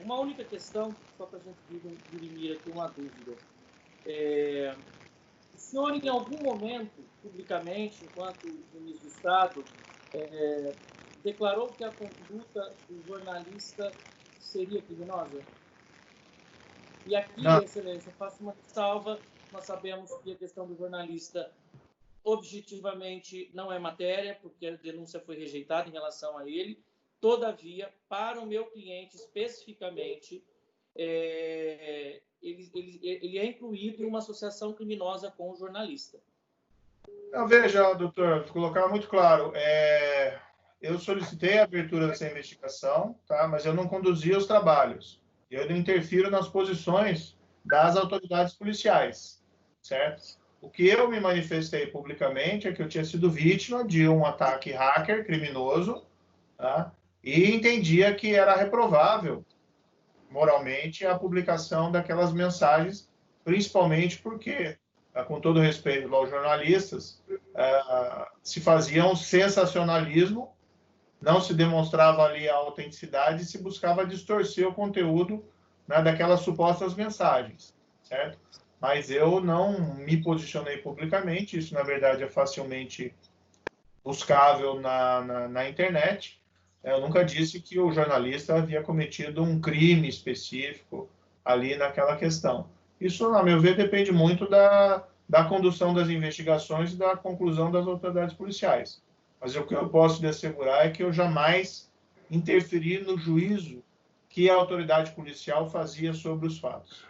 Uma única questão, só para a gente dirimir aqui uma dúvida. O senhor, em algum momento, publicamente, enquanto ministro do Estado, declarou que a conduta do jornalista seria criminosa? E aqui, Excelência, eu faço uma ressalva. Nós sabemos que a questão do jornalista objetivamente não é matéria, porque a denúncia foi rejeitada em relação a ele. Todavia, para o meu cliente especificamente, ele é incluído em uma associação criminosa com o jornalista. Veja, doutor, vou colocar muito claro. Eu solicitei a abertura dessa investigação, tá? Mas eu não conduzi os trabalhos. Eu não interfiro nas posições das autoridades policiais, certo? O que eu me manifestei publicamente é que eu tinha sido vítima de um ataque hacker criminoso, tá? E entendia que era reprovável, moralmente, a publicação daquelas mensagens, principalmente porque, com todo respeito aos jornalistas, se fazia um sensacionalismo, não se demonstrava ali a autenticidade e se buscava distorcer o conteúdo, né, daquelas supostas mensagens, certo? Mas eu não me posicionei publicamente, isso, na verdade, é facilmente buscável na internet. Eu nunca disse que o jornalista havia cometido um crime específico ali naquela questão. Isso, a meu ver, depende muito da condução das investigações e da conclusão das autoridades policiais. Mas o que eu posso lhe assegurar é que eu jamais interferi no juízo que a autoridade policial fazia sobre os fatos.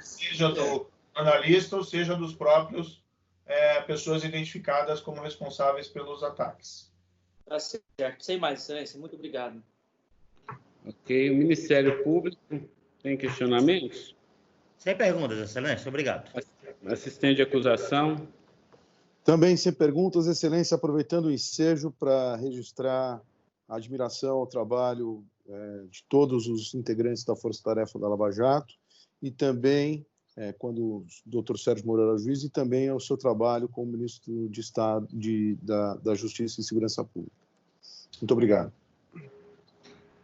Seja do jornalista ou seja dos próprios pessoas identificadas como responsáveis pelos ataques. Tá certo. Sem mais, Excelência. Muito obrigado. Ok. O Ministério Público tem questionamentos? Sem perguntas, Excelência. Obrigado. Assistente de acusação. Também sem perguntas, Excelência, aproveitando o ensejo para registrar a admiração ao trabalho de todos os integrantes da Força Tarefa da Lava Jato e também, quando o doutor Sérgio Moro era juiz, e também ao seu trabalho como ministro de Estado da Justiça e Segurança Pública. Muito obrigado.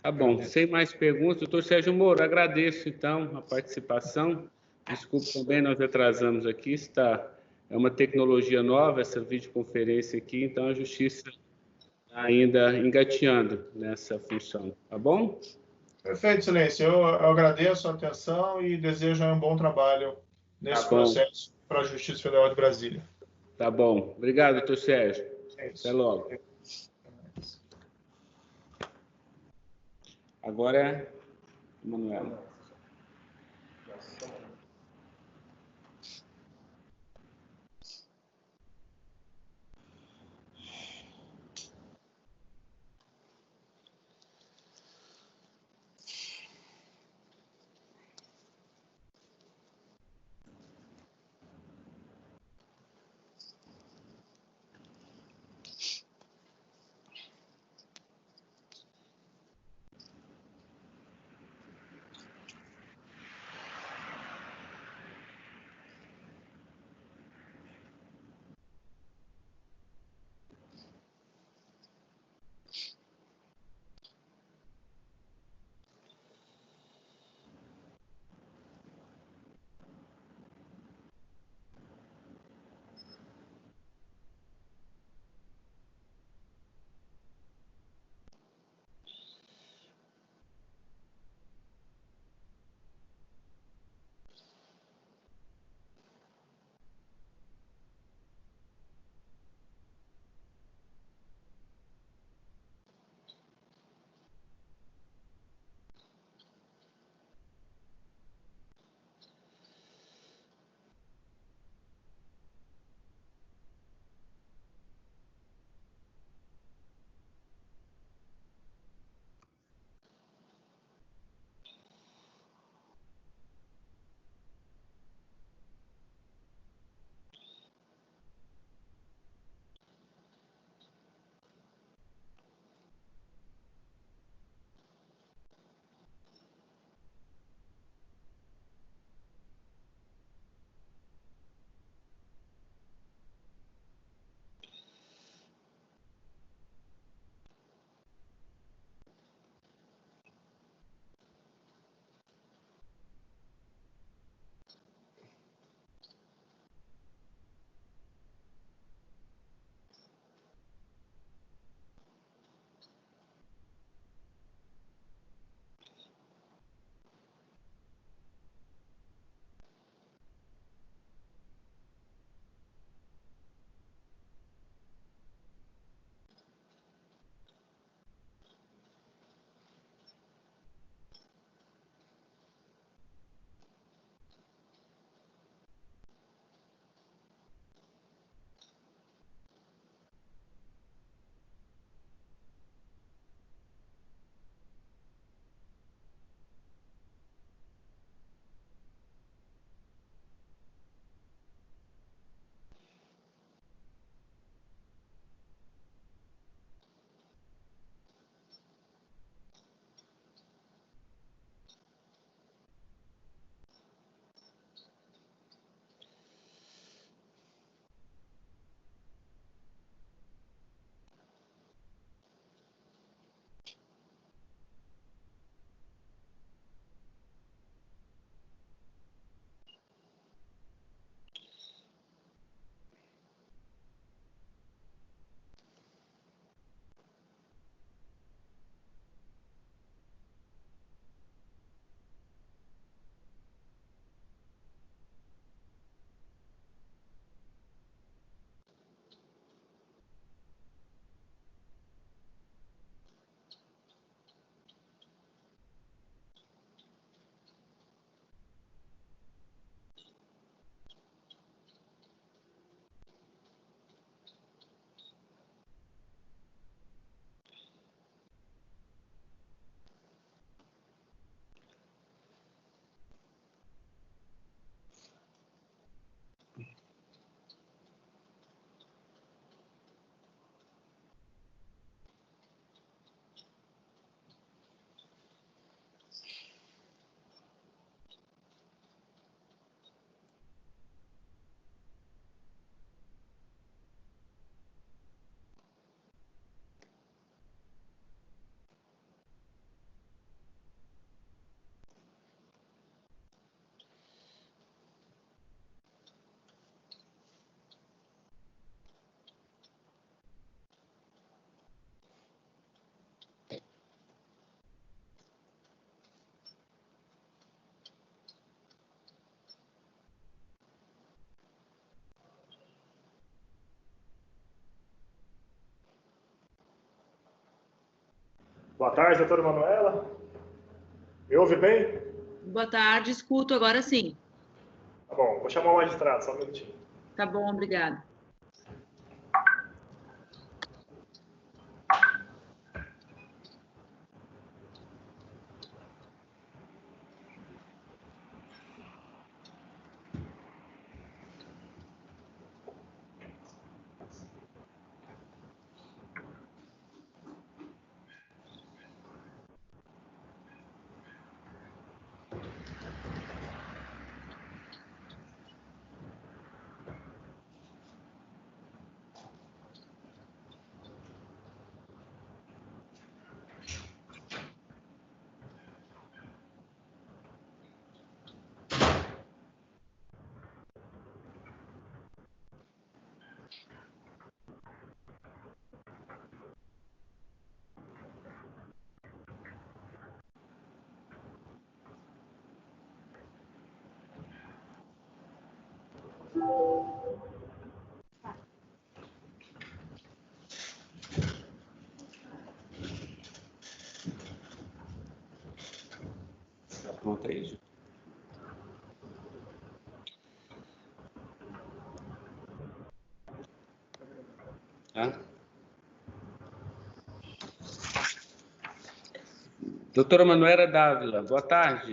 Tá bom, sem mais perguntas, doutor Sérgio Moro, agradeço então a participação. Desculpe também, nós atrasamos aqui, é uma tecnologia nova essa videoconferência aqui, então a Justiça está ainda engateando nessa função, tá bom? Perfeito, Excelência. Eu agradeço a atenção e desejo um bom trabalho nesse processo para a Justiça Federal de Brasília. Tá bom. Obrigado, doutor Sérgio. Até logo. Agora é Manuela. Boa tarde, doutora Manuela. Me ouve bem? Boa tarde, escuto agora sim. Tá bom, vou chamar o magistrado, só um minutinho. Tá bom, obrigada. Está pronto aí, Ju? Tá? Doutora Manuela Dávila, boa tarde.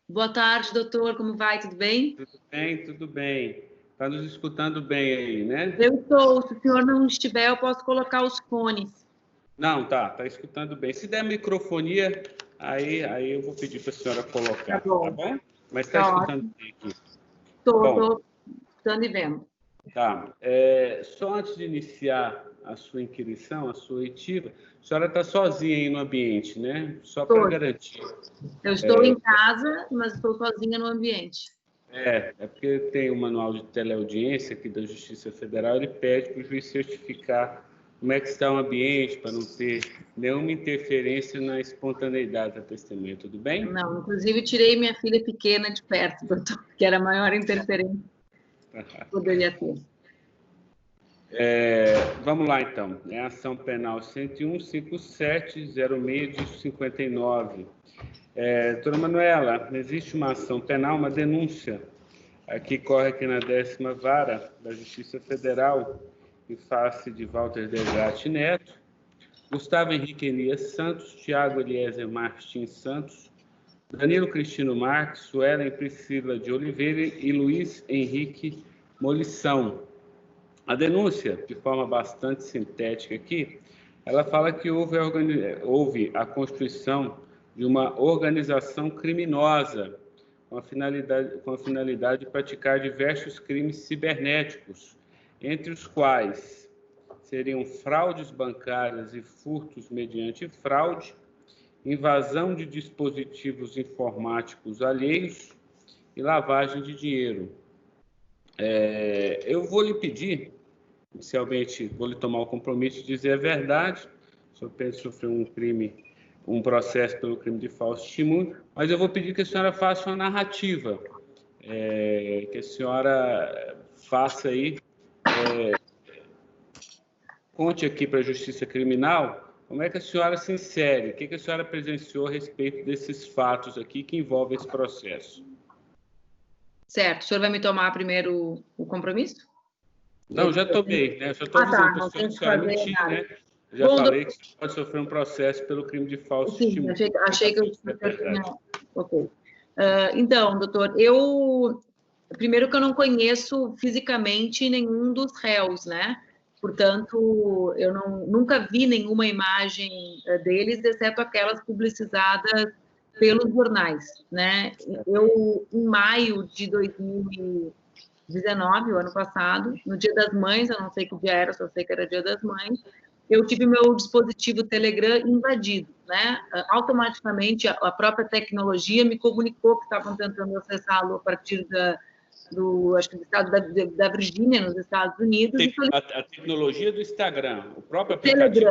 Boa tarde, doutor. Como vai? Tudo bem? Tudo bem, tudo bem. Está nos escutando bem aí, né? Eu estou. Se o senhor não estiver, eu posso colocar os fones. Não, tá escutando bem. Se der microfonia, aí eu vou pedir para a senhora colocar, tá bom? Mas está escutando bem aqui. Estou escutando e vendo. Tá. Só antes de iniciar a sua inquirição, a sua oitiva, a senhora está sozinha aí no ambiente, né? Só para garantir. Eu estou em casa, mas estou sozinha no ambiente. É porque tem o manual de teleaudiência aqui da Justiça Federal, ele pede para o juiz certificar como é que está o ambiente, para não ter nenhuma interferência na espontaneidade da testemunha, tudo bem? Não, inclusive tirei minha filha pequena de perto, doutor, que era a maior interferência que poderia ter. Vamos lá, então. É a ação penal 101.5706/59. Doutora Manuela, existe uma ação penal, uma denúncia, que corre aqui na 10ª Vara da Justiça Federal, em face de Walter Delgatti Neto, Gustavo Henrique Elias Santos, Tiago Eliezer Martins Santos, Danilo Cristino Marques, Suelen Priscila de Oliveira e Luiz Henrique Molição. A denúncia, de forma bastante sintética aqui, ela fala que houve a constituição de uma organização criminosa com a finalidade de praticar diversos crimes cibernéticos, entre os quais seriam fraudes bancárias e furtos mediante fraude, invasão de dispositivos informáticos alheios e lavagem de dinheiro. Eu vou lhe pedir, inicialmente, vou lhe tomar o compromisso de dizer a verdade, o senhor pensa sofrer um processo pelo crime de falso testemunho, mas eu vou pedir que a senhora faça uma narrativa, que a senhora faça aí, conte aqui para a Justiça Criminal como é que a senhora se insere, o que a senhora presenciou a respeito desses fatos aqui que envolvem esse processo. Certo. O senhor vai me tomar primeiro o compromisso? Não, já tomei, né? Eu só estou dizendo para a senhora mentir, né? Já falei que você pode sofrer um processo pelo crime de falso testemunho. Achei que eu tinha... Ok. Então, doutor, primeiro que eu não conheço fisicamente nenhum dos réus, né? Portanto, eu nunca vi nenhuma imagem deles, exceto aquelas publicizadas pelos jornais, né? Em maio de 2019, o ano passado, no Dia das Mães, eu não sei que dia era, só sei que era Dia das Mães, eu tive meu dispositivo Telegram invadido, né? Automaticamente, a própria tecnologia me comunicou que estavam tentando acessá-lo a partir acho que do estado da Virgínia, nos Estados Unidos. A tecnologia do Instagram, o próprio aplicativo.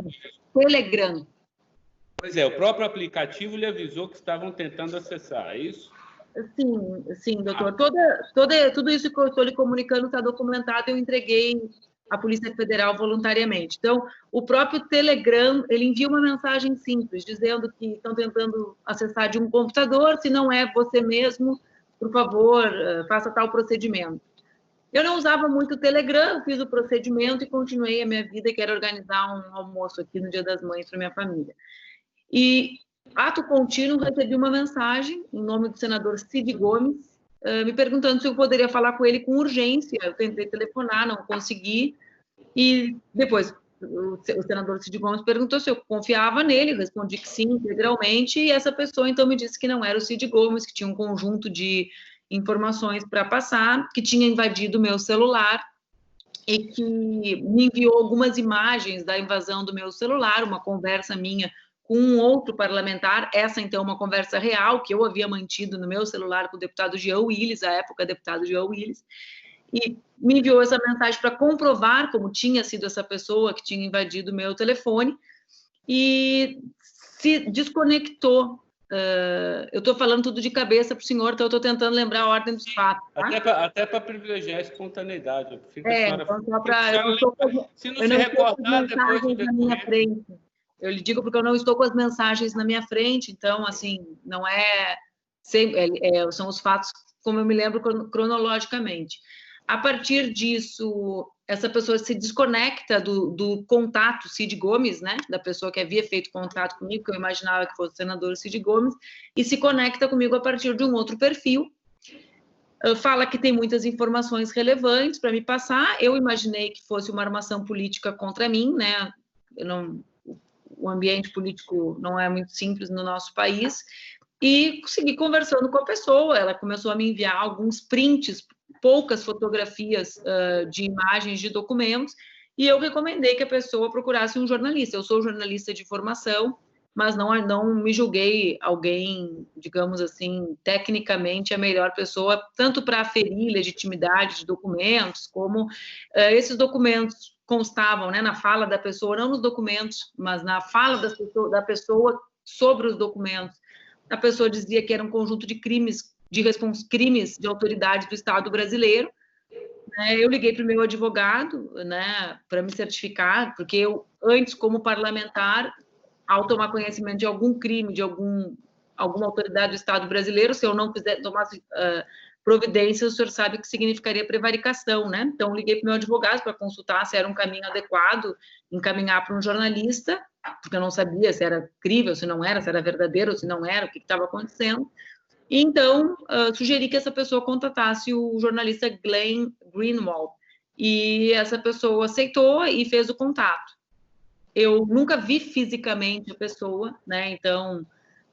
Telegram. Pois é, o próprio aplicativo lhe avisou que estavam tentando acessar, é isso? Sim, doutor. Tudo isso que eu estou lhe comunicando está documentado. Eu entreguei a Polícia Federal voluntariamente. Então, o próprio Telegram, ele envia uma mensagem simples, dizendo que estão tentando acessar de um computador, se não é você mesmo, por favor, faça tal procedimento. Eu não usava muito o Telegram, fiz o procedimento e continuei a minha vida, que era organizar um almoço aqui no Dia das Mães para minha família. E, ato contínuo, recebi uma mensagem, em nome do senador Cid Gomes, me perguntando se eu poderia falar com ele com urgência. Eu tentei telefonar, não consegui, e depois o senador Cid Gomes perguntou se eu confiava nele, eu respondi que sim, integralmente, e essa pessoa então me disse que não era o Cid Gomes, que tinha um conjunto de informações para passar, que tinha invadido o meu celular e que me enviou algumas imagens da invasão do meu celular, uma conversa minha com um outro parlamentar, essa então uma conversa real que eu havia mantido no meu celular com o deputado Jean Willis, à época deputado Jean Willis, e me enviou essa mensagem para comprovar como tinha sido essa pessoa que tinha invadido o meu telefone e se desconectou. Eu estou falando tudo de cabeça para o senhor, então eu estou tentando lembrar a ordem dos fatos. Tá? Até para privilegiar a espontaneidade. Então só para... Se não se recordar, depois na minha frente. Eu lhe digo porque eu não estou com as mensagens na minha frente, então, assim, não é... são os fatos como eu me lembro cronologicamente. A partir disso, essa pessoa se desconecta do contato Cid Gomes, né, da pessoa que havia feito contato comigo, que eu imaginava que fosse o senador Cid Gomes, e se conecta comigo a partir de um outro perfil. Fala que tem muitas informações relevantes para me passar. Eu imaginei que fosse uma armação política contra mim, né? O ambiente político não é muito simples no nosso país. E segui conversando com a pessoa. Ela começou a me enviar alguns prints, poucas fotografias de imagens de documentos, e eu recomendei que a pessoa procurasse um jornalista. Eu sou jornalista de formação, mas não me julguei alguém, digamos assim, tecnicamente a melhor pessoa, tanto para aferir legitimidade de documentos, como esses documentos constavam, né, na fala da pessoa, não nos documentos, mas na fala da pessoa sobre os documentos. A pessoa dizia que era um conjunto de crimes de autoridade do Estado brasileiro. Eu liguei para o meu advogado, né, para me certificar, porque eu, antes, como parlamentar, ao tomar conhecimento de algum crime, de alguma autoridade do Estado brasileiro, se eu não tomasse providências, o senhor sabe que significaria prevaricação, né? Então, liguei para o meu advogado para consultar se era um caminho adequado encaminhar para um jornalista, porque eu não sabia se era crível, se não era, se era verdadeiro, se não era, o que estava acontecendo. E, então, sugeri que essa pessoa contatasse o jornalista Glenn Greenwald, e essa pessoa aceitou e fez o contato. Eu nunca vi fisicamente a pessoa, né? Então,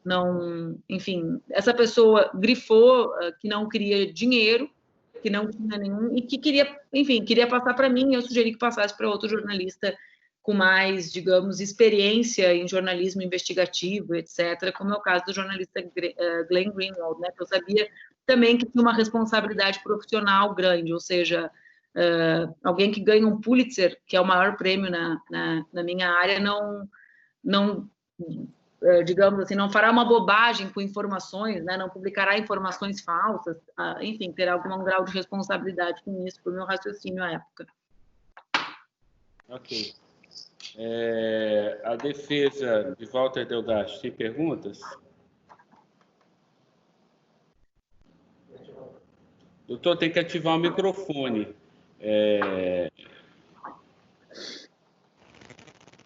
não, enfim, essa pessoa grifou que não queria dinheiro, que não tinha nenhum, e que queria, enfim, queria passar para mim. Eu sugeri que passasse para outro jornalista com mais, digamos, experiência em jornalismo investigativo, etc., como é o caso do jornalista Glenn Greenwald, né? Que eu sabia também que tinha uma responsabilidade profissional grande, ou seja, alguém que ganha um Pulitzer, que é o maior prêmio na minha área, não digamos assim, não fará uma bobagem com informações, né? Não publicará informações falsas, enfim, terá algum grau de responsabilidade com isso, por meu raciocínio à época. Ok. A defesa de Walter Delgatti, tem perguntas? Doutor, tem que ativar o microfone.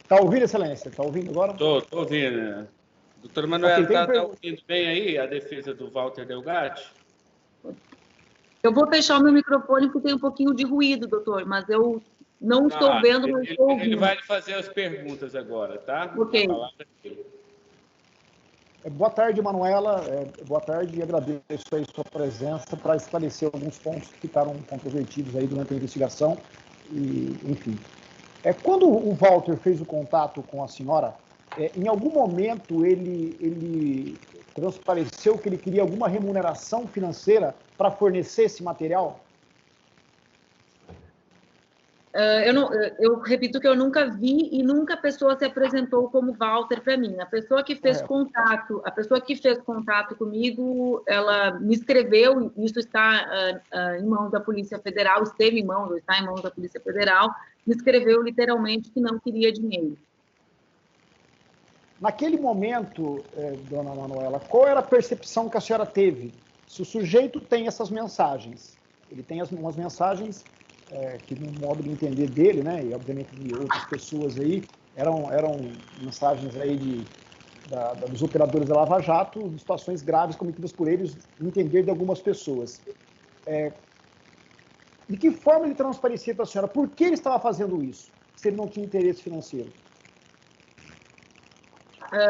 Está ouvindo, excelência? Está ouvindo agora? Estou ouvindo. Doutora Manuela, está ouvindo bem aí a defesa do Walter Delgatti? Eu vou fechar o meu microfone porque tem um pouquinho de ruído, doutor, mas eu não estou vendo, mas estou ouvindo. Ele vai lhe fazer as perguntas agora, tá? Ok. Boa tarde, Manuela. Boa tarde e agradeço aí sua presença para esclarecer alguns pontos que ficaram controvertidos aí durante a investigação. E, enfim, quando o Walter fez o contato com a senhora, em algum momento ele transpareceu que ele queria alguma remuneração financeira para fornecer esse material? Eu repito que eu nunca vi e nunca a pessoa se apresentou como Walter para mim. A pessoa que fez contato comigo, ela me escreveu, isso está em mãos da Polícia Federal, esteve em mãos, ou está em mãos da Polícia Federal, me escreveu literalmente que não queria dinheiro. Naquele momento, dona Manuela, qual era a percepção que a senhora teve? Se o sujeito tem essas mensagens, ele tem umas mensagens que no modo de entender dele, né, e obviamente de outras pessoas aí, eram mensagens aí dos operadores da Lava Jato, de situações graves cometidas por eles, no entender de algumas pessoas. De que forma ele transparecia para a senhora? Por que ele estava fazendo isso, se ele não tinha interesse financeiro?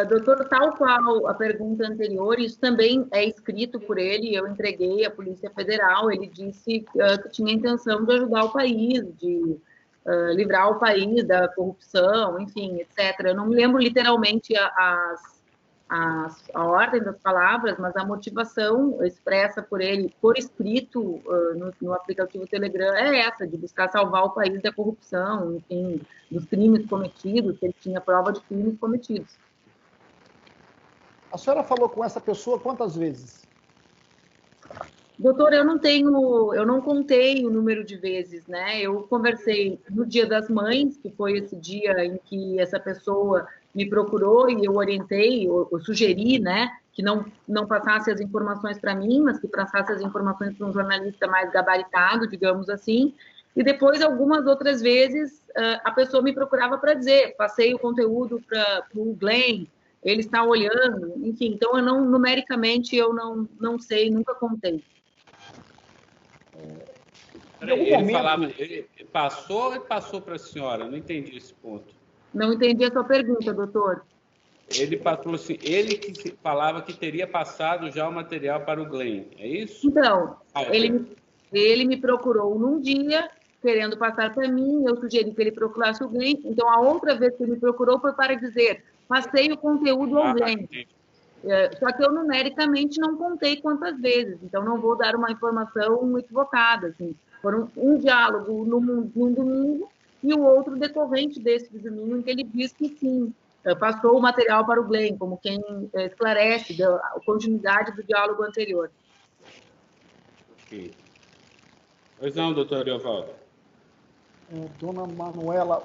Doutor, tal qual a pergunta anterior, isso também é escrito por ele, eu entreguei à Polícia Federal, ele disse que tinha a intenção de ajudar o país, de livrar o país da corrupção, enfim, etc. Eu não me lembro literalmente a ordem das palavras, mas a motivação expressa por ele, por escrito, no aplicativo Telegram, é essa, de buscar salvar o país da corrupção, enfim, dos crimes cometidos, que ele tinha prova de crimes cometidos. A senhora falou com essa pessoa quantas vezes? Doutor, eu não contei o número de vezes, né? Eu conversei no Dia das Mães, que foi esse dia em que essa pessoa me procurou e eu orientei, eu sugeri, né, que não passasse as informações para mim, mas que passasse as informações para um jornalista mais gabaritado, digamos assim. E depois, algumas outras vezes, a pessoa me procurava para dizer, passei o conteúdo para o Glenn, ele está olhando, enfim. Então, numericamente, eu não sei, nunca contei. Ele passou para a senhora? Não entendi esse ponto. Não entendi a sua pergunta, doutor. Ele passou assim, ele que falava que teria passado já o material para o Glenn, é isso? Então, ele me procurou num dia, querendo passar para mim, eu sugeri que ele procurasse o Glenn. Então, a outra vez que ele me procurou foi para dizer, passei o conteúdo ao Glenn. Só que eu numericamente não contei quantas vezes, então não vou dar uma informação equivocada. Assim. Foram um diálogo num domingo e o outro decorrente desse domingo, em que ele diz que sim, passou o material para o Glenn, como quem esclarece a continuidade do diálogo anterior. Ok. Pois não, doutor Eovaldo. Dona Manuela,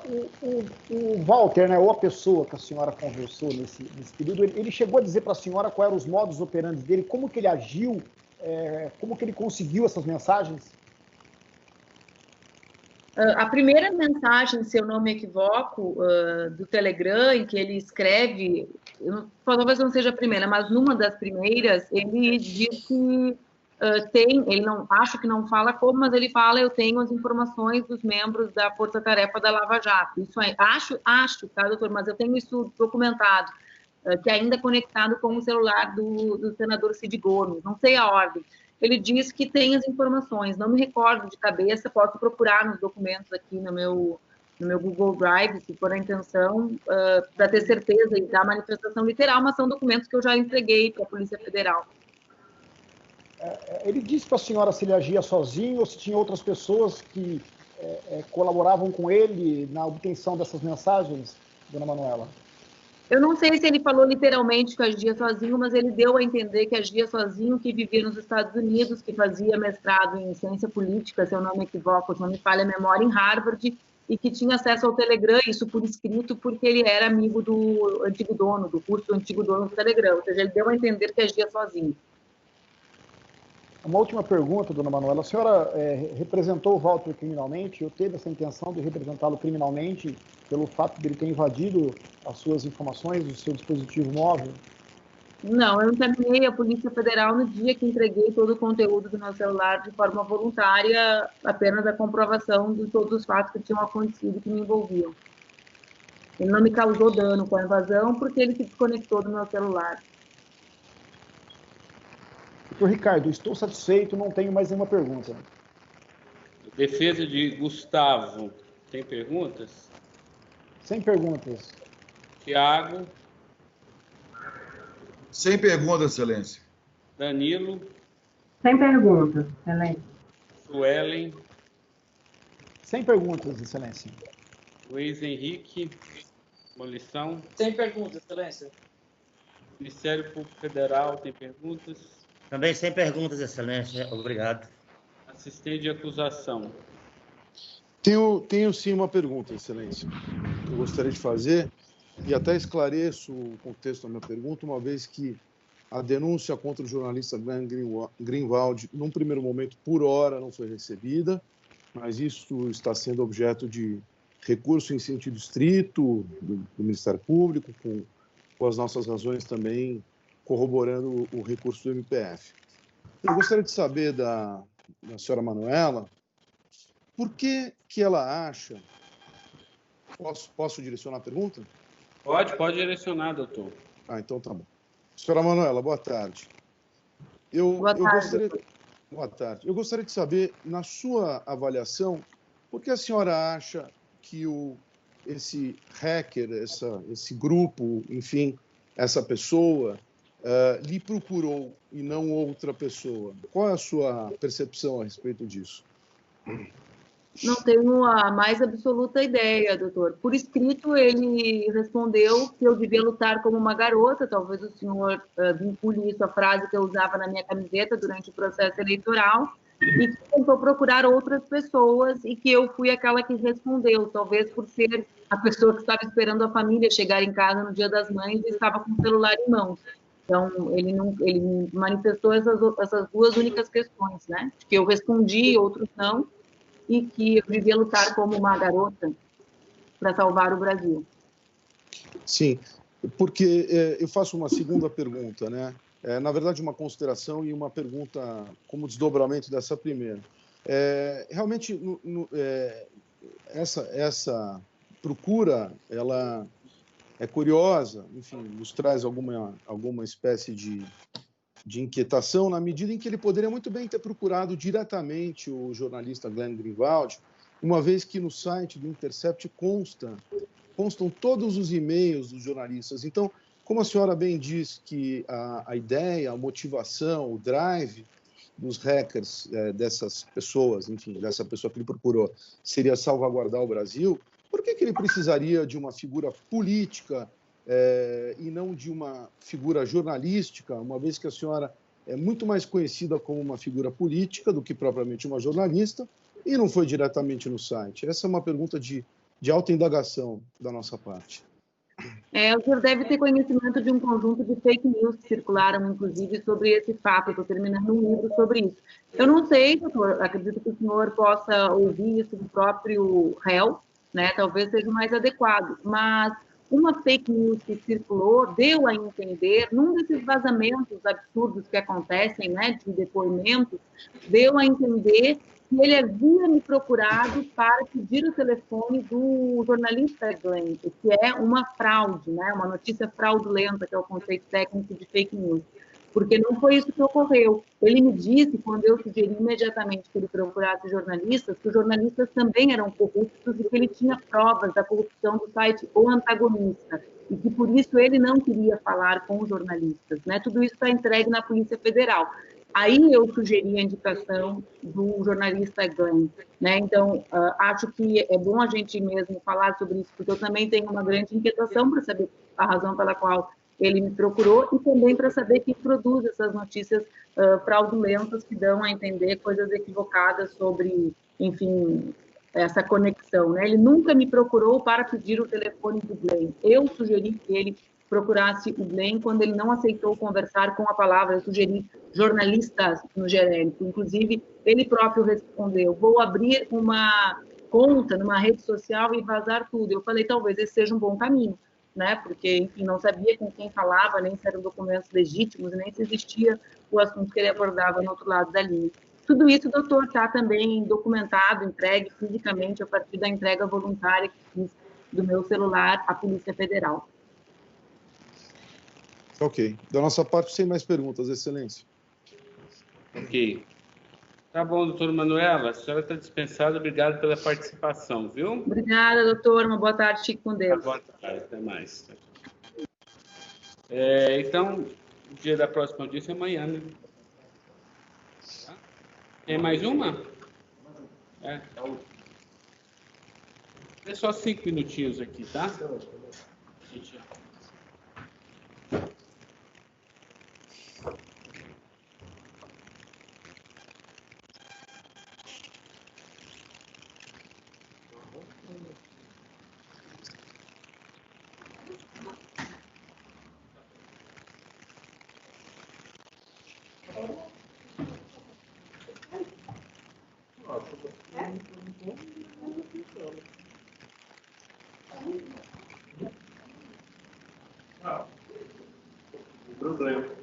o Walter, né, ou a pessoa que a senhora conversou nesse período, ele chegou a dizer para a senhora quais eram os modus operandi dele, como que ele agiu, como que ele conseguiu essas mensagens? A primeira mensagem, se eu não me equivoco, do Telegram, em que ele escreve, talvez não seja a primeira, mas numa das primeiras, ele diz que ele não, acho que não fala como, mas ele fala, eu tenho as informações dos membros da Força Tarefa da Lava Jato. Isso é, acho, tá, doutor, mas eu tenho isso documentado, que é ainda conectado com o celular do senador Cid Gomes, não sei a ordem. Ele diz que tem as informações, não me recordo de cabeça, posso procurar nos documentos aqui no meu Google Drive, se for a intenção, para ter certeza da manifestação literal, mas são documentos que eu já entreguei para a Polícia Federal. Ele disse para a senhora se ele agia sozinho ou se tinha outras pessoas que colaboravam com ele na obtenção dessas mensagens, dona Manuela? Eu não sei se ele falou literalmente que agia sozinho, mas ele deu a entender que agia sozinho, que vivia nos Estados Unidos, que fazia mestrado em ciência política, se eu não me equivoco, se não me falha a memória, em Harvard, e que tinha acesso ao Telegram, isso por escrito, porque ele era amigo do antigo dono, do curso do antigo dono do Telegram, ou seja, ele deu a entender que agia sozinho. Uma última pergunta, dona Manuela. A senhora representou o Walter criminalmente ou teve essa intenção de representá-lo criminalmente pelo fato de ele ter invadido as suas informações, o seu dispositivo móvel? Não, eu encaminhei a Polícia Federal no dia que entreguei todo o conteúdo do meu celular de forma voluntária, apenas a comprovação de todos os fatos que tinham acontecido que me envolviam. Ele não me causou dano com a invasão porque ele se desconectou do meu celular. Doutor Ricardo, estou satisfeito, não tenho mais nenhuma pergunta. Defesa de Gustavo, tem perguntas? Sem perguntas. Tiago. Sem perguntas, Excelência. Danilo. Sem perguntas, Excelência. Suelen. Sem perguntas, Excelência. Luiz Henrique, abolição. Sem perguntas, Excelência. Ministério Público Federal, tem perguntas? Também sem perguntas, Excelência. Obrigado. Assistente de acusação. Tenho sim uma pergunta, Excelência. Eu gostaria de fazer, e até esclareço o contexto da minha pergunta, uma vez que a denúncia contra o jornalista Glenn Greenwald, num primeiro momento, por hora, não foi recebida, mas isso está sendo objeto de recurso em sentido estrito do Ministério Público, com as nossas razões também corroborando o recurso do MPF. Eu gostaria de saber da senhora Manuela, por que ela acha... Posso direcionar a pergunta? Pode direcionar, doutor. Então tá bom. Senhora Manuela, boa tarde. Boa tarde. Boa tarde. Eu gostaria de saber, na sua avaliação, por que a senhora acha que esse hacker, esse grupo, enfim, essa pessoa, lhe procurou e não outra pessoa? Qual é a sua percepção a respeito disso? Não tenho a mais absoluta ideia, doutor. Por escrito, ele respondeu que eu devia lutar como uma garota, talvez o senhor vincule isso à frase que eu usava na minha camiseta durante o processo eleitoral, e que tentou procurar outras pessoas e que eu fui aquela que respondeu, talvez por ser a pessoa que estava esperando a família chegar em casa no Dia das Mães e estava com o celular em mãos. Então, ele manifestou essas duas únicas questões, né? Que eu respondi, outros não, e que eu devia lutar como uma garota para salvar o Brasil. Sim, porque eu faço uma segunda pergunta, né? Na verdade, uma consideração e uma pergunta como desdobramento dessa primeira. Realmente, essa procura, ela é curiosa, enfim, nos traz alguma espécie de inquietação, na medida em que ele poderia muito bem ter procurado diretamente o jornalista Glenn Greenwald, uma vez que no site do Intercept constam todos os e-mails dos jornalistas. Então, como a senhora bem diz que a ideia, a motivação, o drive dos hackers, dessas pessoas, enfim, dessa pessoa que ele procurou, seria salvaguardar o Brasil, por que ele precisaria de uma figura política e não de uma figura jornalística, uma vez que a senhora é muito mais conhecida como uma figura política do que propriamente uma jornalista, e não foi diretamente no site? Essa é uma pergunta de alta indagação da nossa parte. O senhor deve ter conhecimento de um conjunto de fake news que circularam, inclusive, sobre esse fato. Eu estou terminando um livro sobre isso. Eu não sei, doutor, acredito que o senhor possa ouvir isso do próprio réu, né? Talvez seja o mais adequado, mas uma fake news que circulou deu a entender, num desses vazamentos absurdos que acontecem, né, de depoimentos, deu a entender que ele havia me procurado para pedir o telefone do jornalista Glenn, que é uma fraude, né, uma notícia fraudulenta, que é o conceito técnico de fake news. Porque não foi isso que ocorreu. Ele me disse, quando eu sugeri imediatamente que ele procurasse jornalistas, que os jornalistas também eram corruptos e que ele tinha provas da corrupção do site O Antagonista, e que por isso ele não queria falar com os jornalistas, né? Tudo isso está entregue na Polícia Federal. Aí eu sugeri a indicação do jornalista Glenn, né? Então, acho que é bom a gente mesmo falar sobre isso, porque eu também tenho uma grande inquietação para saber a razão pela qual ele me procurou e também para saber quem produz essas notícias fraudulentas que dão a entender coisas equivocadas sobre, enfim, essa conexão, né? Ele nunca me procurou para pedir o telefone do Glenn. Eu sugeri que ele procurasse o Glenn quando ele não aceitou conversar com a palavra. Eu sugeri jornalistas no genérico. Inclusive, ele próprio respondeu: vou abrir uma conta numa rede social e vazar tudo. Eu falei, talvez esse seja um bom caminho, né? Porque, enfim, não sabia com quem falava, nem se eram documentos legítimos, nem se existia o assunto que ele abordava no outro lado da linha. Tudo isso, doutor, está também documentado, entregue fisicamente a partir da entrega voluntária que fiz do meu celular à Polícia Federal. Ok. Da nossa parte, sem mais perguntas, Excelência. Ok. Tá bom, doutora Manuela, a senhora está dispensada. Obrigado pela participação, viu? Obrigada, doutor. Uma boa tarde, fique com Deus. Boa tarde, até mais. Então, o dia da próxima audiência é amanhã, né? Tá? Tem mais uma? É só 5 minutinhos aqui, tá? Gente, problema.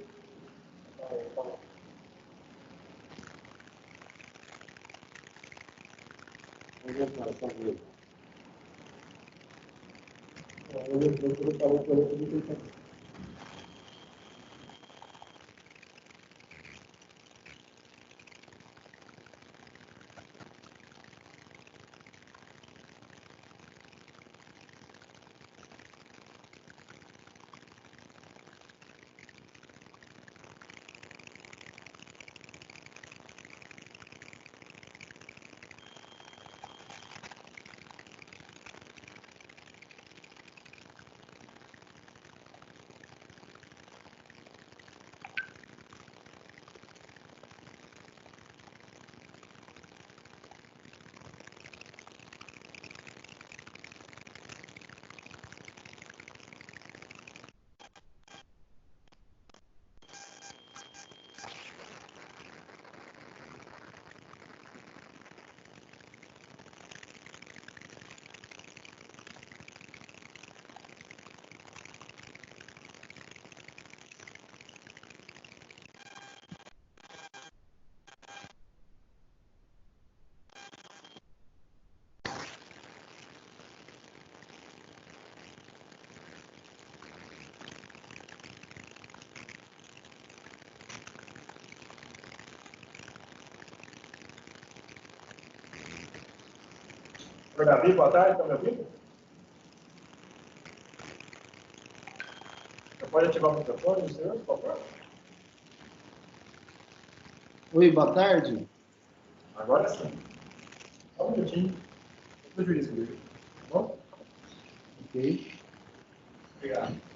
Oi, Davi, boa tarde, está me ouvindo? Você pode ativar o microfone, senhor, por favor? Oi, boa tarde. Agora sim. Só um minutinho. Eu vejo isso comigo. Tá bom? Ok. Obrigado.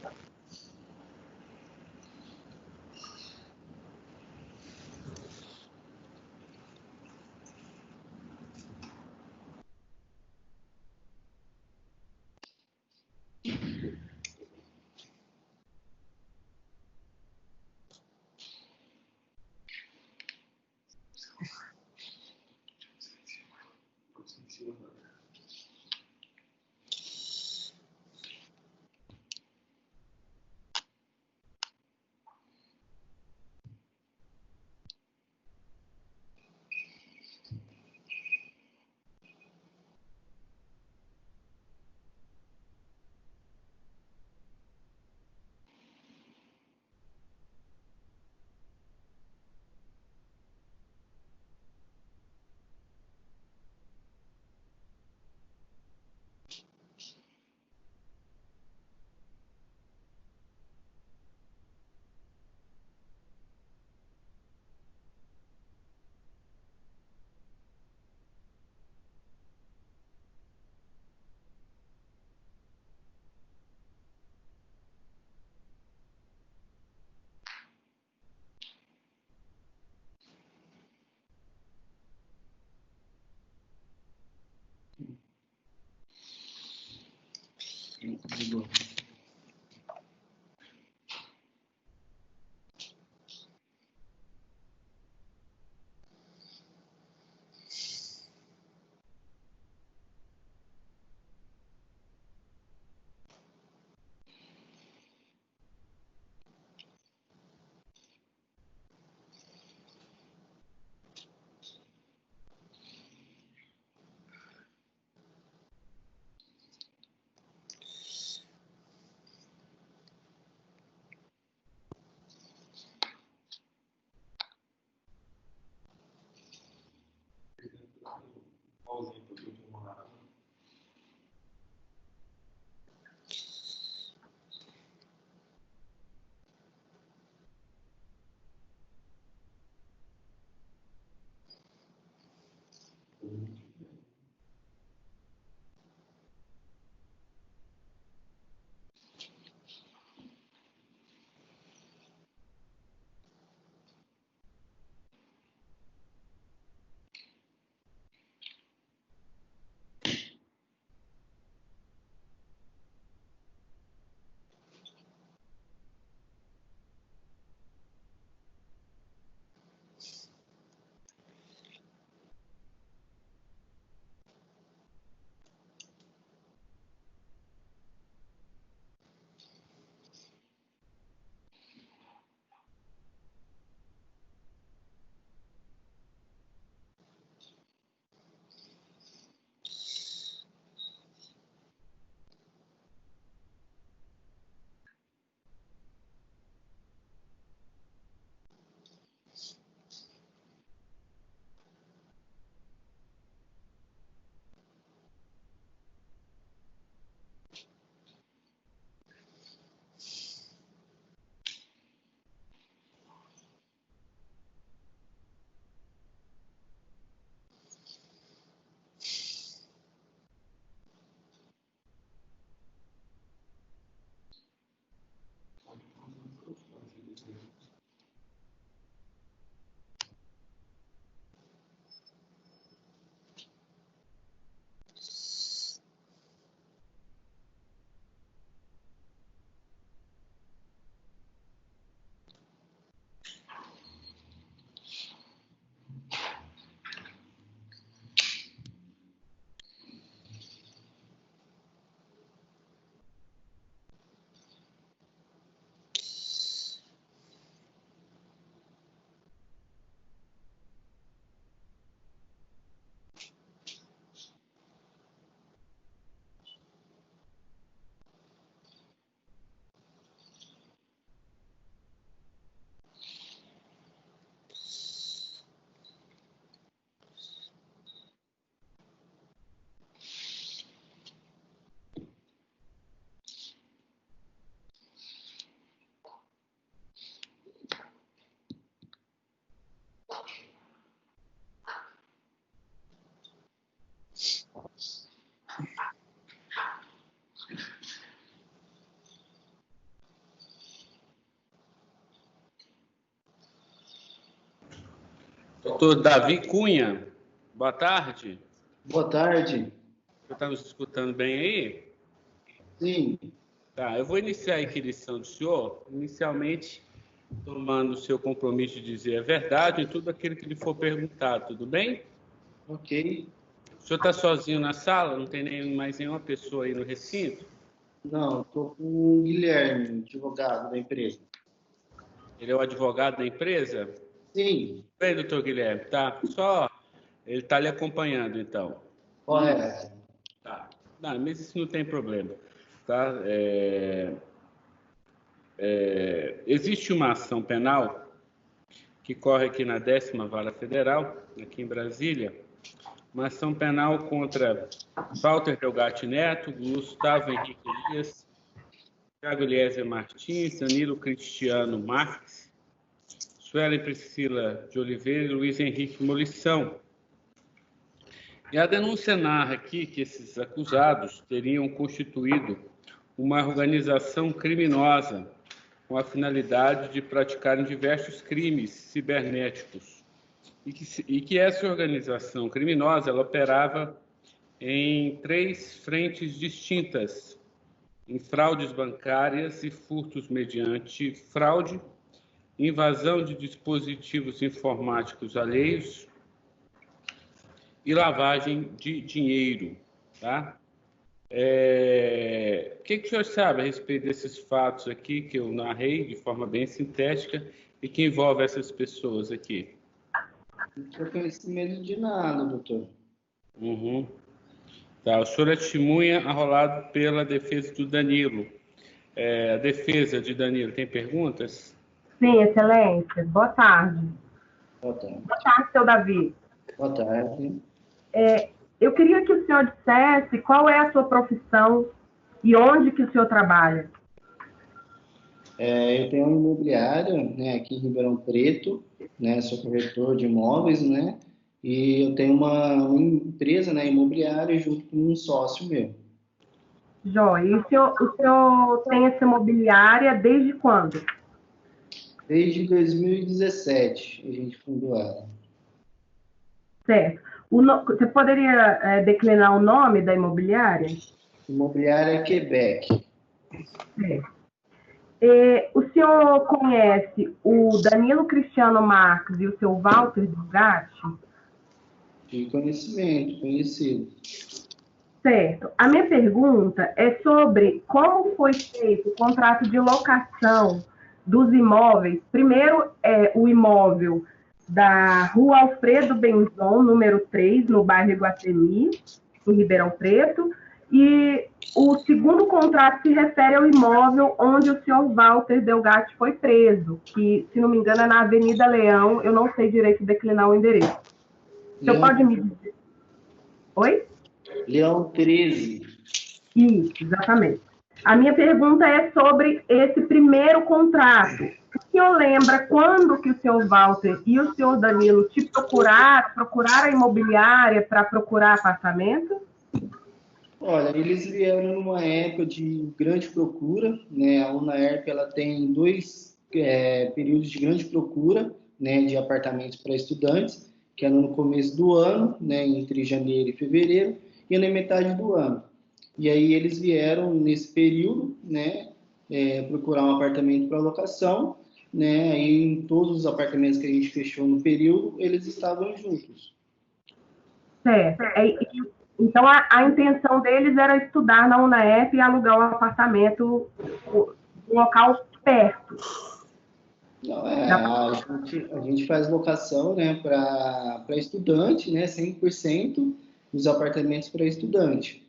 Doutor Davi Cunha, boa tarde. Boa tarde. Você está nos escutando bem aí? Sim. Tá, eu vou iniciar a inquirição do senhor, inicialmente tomando o seu compromisso de dizer a verdade em tudo aquilo que lhe for perguntado, tudo bem? Ok. O senhor está sozinho na sala? Não tem mais nenhuma pessoa aí no recinto? Não, estou com o Guilherme, advogado da empresa. Ele é o advogado da empresa? Sim. Bem, doutor Guilherme, tá? Só ele está lhe acompanhando, então. Correto. Tá. Não, mas isso não tem problema. Tá? Existe uma ação penal que corre aqui na 10ª Vara Federal, aqui em Brasília, uma ação penal contra Walter Delgatti Neto, Gustavo Henrique Elias, Thiago Eliezer Martins, Danilo Cristiano Marques, Suelen Priscila de Oliveira e Luiz Henrique Molição. E a denúncia narra aqui que esses acusados teriam constituído uma organização criminosa com a finalidade de praticarem diversos crimes cibernéticos e que essa organização criminosa ela operava em 3 frentes distintas, em fraudes bancárias e furtos mediante fraude, invasão de dispositivos informáticos alheios e lavagem de dinheiro, tá? O que o senhor sabe a respeito desses fatos aqui que eu narrei de forma bem sintética e que envolve essas pessoas aqui? Não tenho conhecimento de nada, doutor. Uhum. Tá, o senhor é testemunha arrolado pela defesa do Danilo. A defesa de Danilo tem perguntas? Sim, excelência. Boa tarde. Boa tarde. Boa tarde, seu Davi. Boa tarde. Eu queria que o senhor dissesse qual é a sua profissão e onde que o senhor trabalha. Eu tenho uma imobiliária, né, aqui em Ribeirão Preto, né, sou corretor de imóveis, né, e eu tenho uma empresa, né, imobiliária junto com um sócio meu. Joia. E o senhor tem essa imobiliária desde quando? Desde 2017 a gente fundou ela. Certo. Você poderia declinar o nome da imobiliária? Imobiliária Quebec. Certo. O senhor conhece o Danilo Cristiano Marques e o seu Walter Delgatti? De conhecimento, conhecido. Certo. A minha pergunta é sobre como foi feito o contrato de locação dos imóveis. Primeiro, o imóvel da Rua Alfredo Benzon, número 3, no bairro Iguatemi, em Ribeirão Preto. E o segundo contrato se refere ao imóvel onde o senhor Walter Delgatti foi preso, que, se não me engano, é na Avenida Leão. Eu não sei direito declinar o endereço. O senhor pode me dizer? Oi? Leão 13. Isso, exatamente. A minha pergunta é sobre esse primeiro contrato. O senhor lembra quando que o senhor Walter e o senhor Danilo te procuraram a imobiliária para procurar apartamento? Olha, eles vieram numa época de grande procura, né? A UNAERP, ela tem 2 períodos de grande procura, né, de apartamentos para estudantes, que é no começo do ano, né, entre janeiro e fevereiro, e na metade do ano. E aí eles vieram nesse período, né, procurar um apartamento para locação, né, e em todos os apartamentos que a gente fechou no período, eles estavam juntos. Certo. Então, a intenção deles era estudar na UNAEP e alugar um apartamento, um local perto. Não, a gente faz locação, né, para estudante, né, 100% dos apartamentos para estudante.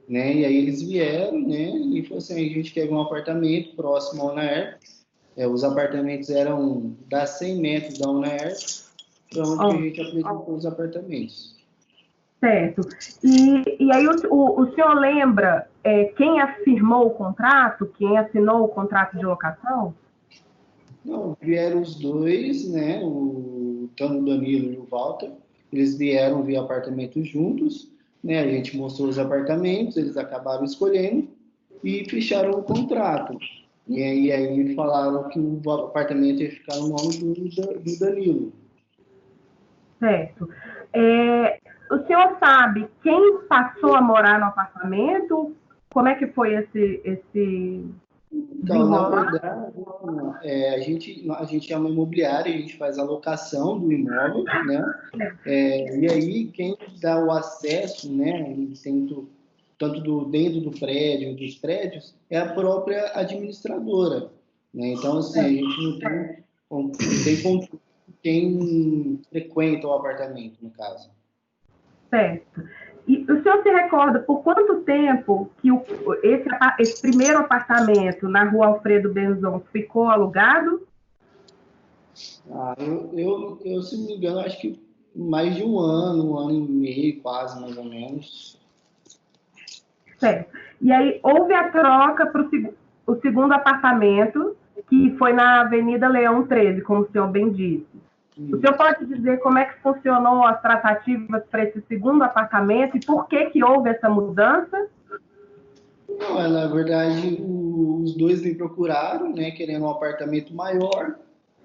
Né, e aí eles vieram, né, e falaram assim, a gente quer um apartamento próximo à UNAERP. Os apartamentos eram da 100 metros da UNAERP, para onde a gente apresentou os apartamentos. Certo. E aí o senhor lembra quem afirmou o contrato, quem assinou o contrato de locação? Não, vieram os dois, né, tanto o Danilo e o Walter, eles vieram ver apartamentos juntos, né, a gente mostrou os apartamentos, eles acabaram escolhendo e fecharam o contrato. E aí falaram que o apartamento ia ficar no nome do Danilo. Certo. O senhor sabe quem passou a morar no apartamento? Como é que foi esse Então, na verdade, a gente é uma imobiliária, a gente faz a locação do imóvel, né? E aí, quem dá o acesso, né, tanto dentro do prédio, dos prédios, é a própria administradora, né? Então, assim, a gente não tem controle de quem frequenta o apartamento, no caso. Certo. E o senhor se recorda por quanto tempo que esse primeiro apartamento na rua Alfredo Benzon ficou alugado? Eu, se não me engano, acho que mais de um ano e meio, quase, mais ou menos. Certo. E aí houve a troca para o segundo apartamento, que foi na Avenida Leão 13, como o senhor bem disse. O senhor pode dizer como é que funcionou as tratativas para esse segundo apartamento e por que houve essa mudança? Não, na verdade, os dois me procuraram, né, querendo um apartamento maior,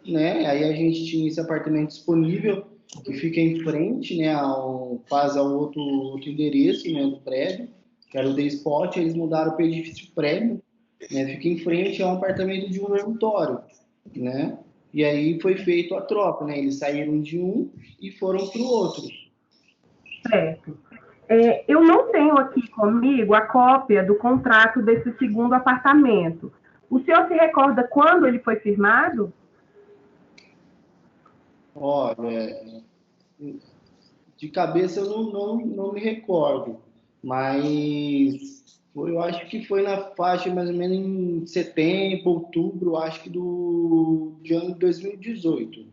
né? Aí a gente tinha esse apartamento disponível que fica em frente, né, quase ao outro endereço, né, do prédio, que era o The Spot. Eles mudaram para o edifício prédio, né? Fica em frente a um apartamento de um dormitório, né? E aí foi feito a troca, né? Eles saíram de um e foram para o outro. Certo. Eu não tenho aqui comigo a cópia do contrato desse segundo apartamento. O senhor se recorda quando ele foi firmado? Olha, de cabeça eu não me recordo, mas eu acho que foi na faixa mais ou menos em setembro, outubro, acho que de ano de 2018.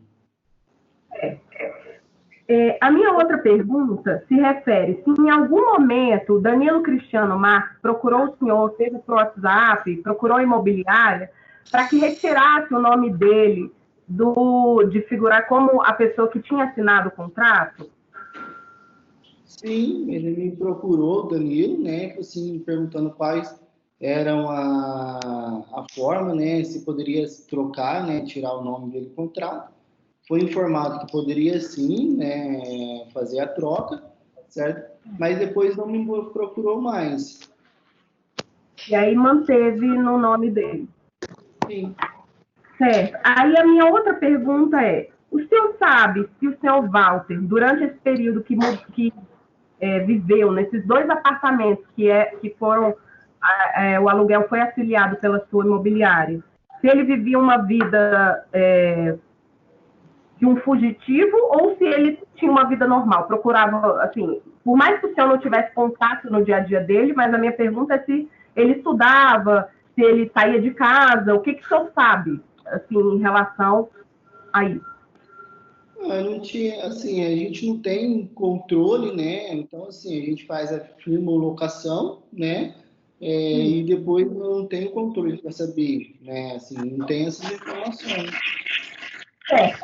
A minha outra pergunta se refere se em algum momento o Danilo Cristiano Marques procurou o senhor, teve pro WhatsApp, procurou a imobiliária, para que retirasse o nome dele de figurar como a pessoa que tinha assinado o contrato? Sim, ele me procurou, o Danilo, né, assim, perguntando quais eram a forma, né, se poderia trocar, né, tirar o nome dele do contrato. Foi informado que poderia sim, né, fazer a troca, certo? Mas depois não me procurou mais. E aí manteve no nome dele. Sim. Certo. Aí a minha outra pergunta é, o senhor sabe se o senhor Walter, durante esse período que viveu nesses dois apartamentos que foram, o aluguel foi afiliado pela sua imobiliária, se ele vivia uma vida de um fugitivo ou se ele tinha uma vida normal, procurava, assim, por mais que o senhor não tivesse contato no dia a dia dele, mas a minha pergunta é se ele estudava, se ele saía de casa, o que o senhor sabe, assim, em relação a isso? Não tinha, assim, a gente não tem controle, né? Então, assim, a gente faz a firma ou locação, né? E depois não tem o controle para saber, né? Assim, não tem essas informações.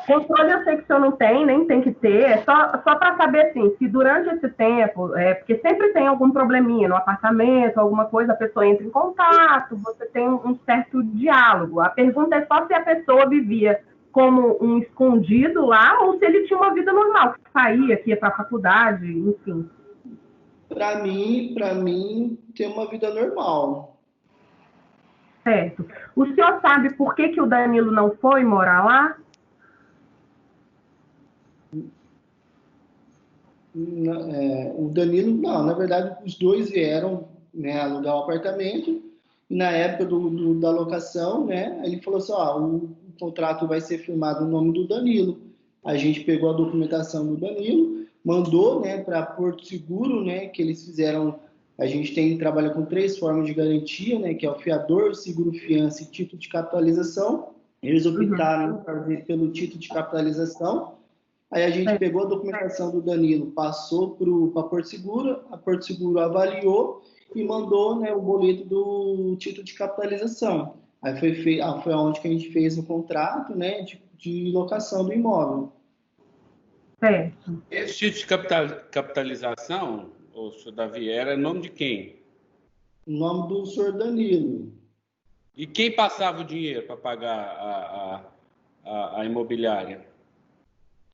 Controle eu sei que o senhor não tem, nem tem que ter, é só para saber, assim, se durante esse tempo, porque sempre tem algum probleminha no apartamento, alguma coisa, a pessoa entra em contato, você tem um certo diálogo. A pergunta é só se a pessoa vivia como um escondido lá ou se ele tinha uma vida normal, que saía, que ia para a faculdade, enfim. Para mim, tem uma vida normal. Certo. O senhor sabe por que o Danilo não foi morar lá? O Danilo, não, na verdade, os dois vieram, né, alugar o apartamento, e na época da locação, né, ele falou assim, o contrato vai ser firmado no nome do Danilo. A gente pegou a documentação do Danilo, mandou, né, para Porto Seguro, né, que eles fizeram, a gente trabalha com 3 formas de garantia, né, que é o fiador, seguro fiança e título de capitalização. Eles optaram por fazer pelo título de capitalização. Aí a gente pegou a documentação do Danilo, passou para Porto Seguro, a Porto Seguro avaliou e mandou, né, o boleto do título de capitalização. Aí foi onde que a gente fez o contrato, né, de locação do imóvel. Certo. Esse título de capitalização, o senhor Davi, era em nome de quem? Em nome do senhor Danilo. E quem passava o dinheiro para pagar a imobiliária?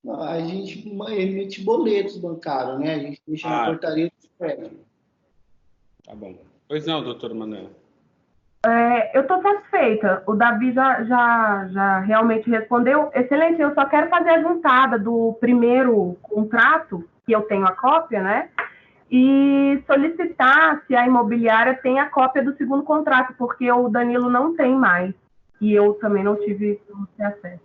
A gente emite boletos bancários, né? A gente deixa na portaria do prédio. Tá bom. Pois não, doutora Manuela. Eu estou satisfeita. O Davi já realmente respondeu. Excelente, eu só quero fazer a juntada do primeiro contrato, que eu tenho a cópia, né? E solicitar se a imobiliária tem a cópia do segundo contrato, porque o Danilo não tem mais. E eu também não tive acesso.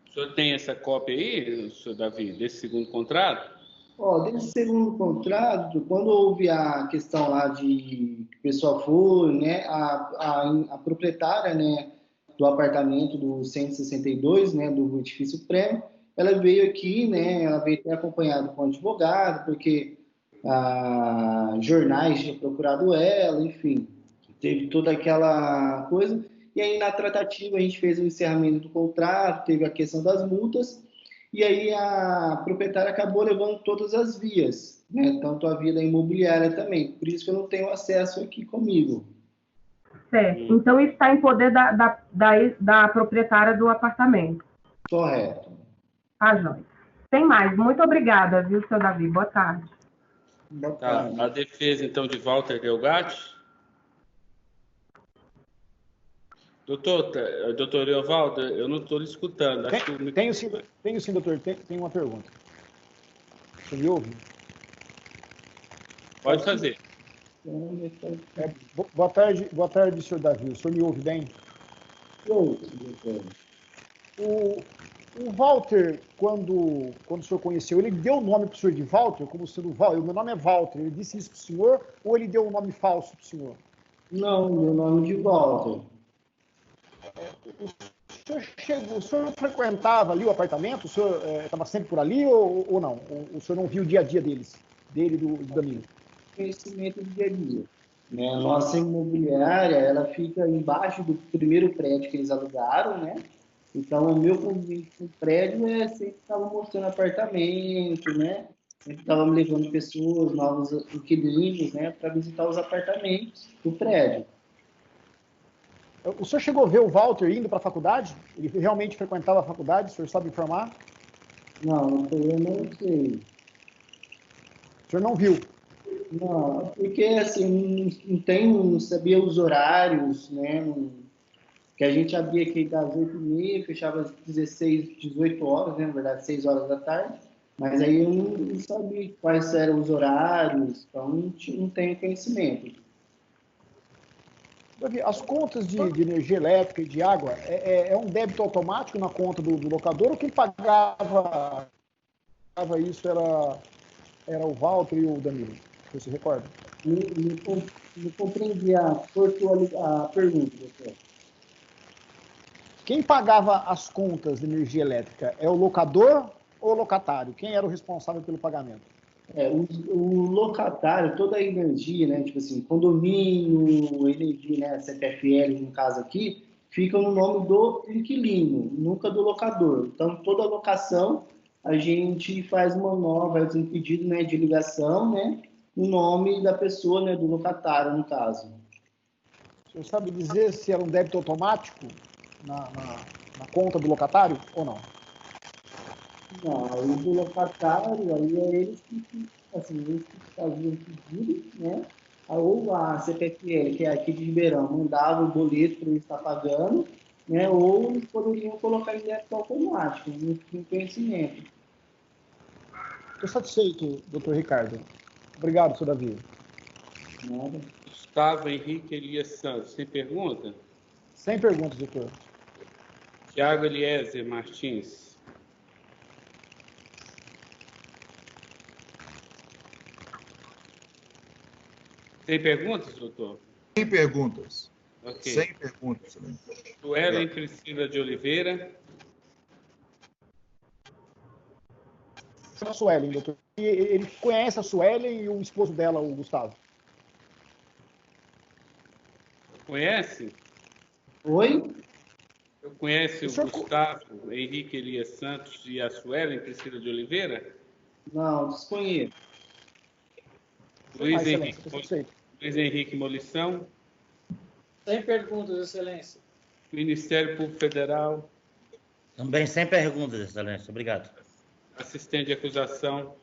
O senhor tem essa cópia aí, senhor Davi, desse segundo contrato? Desse segundo contrato, quando houve a questão lá de que o pessoal foi, né, a proprietária, né, do apartamento do 162, né, do edifício Prêmio, ela veio aqui, né, ela veio ter acompanhado com o advogado, porque jornais tinham procurado ela, enfim, teve toda aquela coisa. E aí, na tratativa, a gente fez o encerramento do contrato, teve a questão das multas, e aí a proprietária acabou levando todas as vias, né? Tanto a via da imobiliária também. Por isso que eu não tenho acesso aqui comigo. Certo. Então, isso está em poder da proprietária do apartamento. Correto. Joia. Tem mais. Muito obrigada, viu, seu Davi? Boa tarde. Boa tarde. Tá. A defesa, então, de Walter Delgatti. Doutor Eovaldo, eu não estou lhe escutando. Tenho sim, doutor. Tem uma pergunta. Você me ouve? Pode fazer. Boa tarde, senhor Davi. O senhor me ouve bem? Ouço, doutor. O Walter, quando o senhor conheceu, ele deu o nome para o senhor de Walter, como sendo Walter? Meu nome é Walter. Ele disse isso para o senhor ou ele deu um nome falso para o senhor? Não, meu nome é de Walter. O senhor frequentava ali o apartamento? O senhor estava sempre por ali ou não? O senhor não viu o dia a dia dele e do Danilo? Conhecimento do dia a dia. Né? A nossa imobiliária, ela fica embaixo do primeiro prédio que eles alugaram, né? Então, o meu convite com o prédio sempre estava mostrando apartamento, né? Sempre estava levando pessoas, novos inquilinos, né? Para visitar os apartamentos do prédio. O senhor chegou a ver o Walter indo para a faculdade? Ele realmente frequentava a faculdade? O senhor sabe informar? Não, eu não sei. O senhor não viu? Não, porque assim, não sabia os horários, né? Que a gente abria aqui das 8h30, fechava às 18 horas, né? Na verdade, 6 horas da tarde. Mas aí eu não sabia quais eram os horários, então não tenho conhecimento. As contas de energia elétrica e de água é um débito automático na conta do locador ou quem pagava isso era o Walter e o Danilo? Você se recorda? Não compreendi a pergunta, doutor. Quem pagava as contas de energia elétrica é o locador ou o locatário? Quem era o responsável pelo pagamento? O locatário, toda a energia, né, tipo assim, condomínio, energia, né, CPFL, no caso aqui, fica no nome do inquilino, nunca do locador. Então, toda locação, a gente faz faz um pedido, né, de ligação, né, no nome da pessoa, né, do locatário, no caso. O senhor sabe dizer se era um débito automático na conta do locatário ou não? Não, aí do locatário, aí é eles que faziam pedido, né? Ou a CPFL, que é aqui de Ribeirão, mandava o boleto para ele estar pagando, né? Ou eles poderiam colocar em débito automático, no conhecimento. Estou satisfeito, doutor Ricardo. Obrigado, senhor Davi. Nada. Gustavo Henrique Elias Santos, sem pergunta? Sem perguntas, doutor. Tiago Eliezer Martins. Sem perguntas, doutor? Sem perguntas. Okay. Sem perguntas. Suelen Priscila de Oliveira. A Suelen, doutor. Ele conhece a Suelen e o esposo dela, o Gustavo. Conhece? Oi? Eu conheço o Gustavo Henrique Elias Santos e a Suelen Priscila de Oliveira? Não, desconheço. Luiz Henrique Molição. Sem perguntas, Excelência. Ministério Público Federal. Também sem perguntas, Excelência. Obrigado. Assistente de acusação.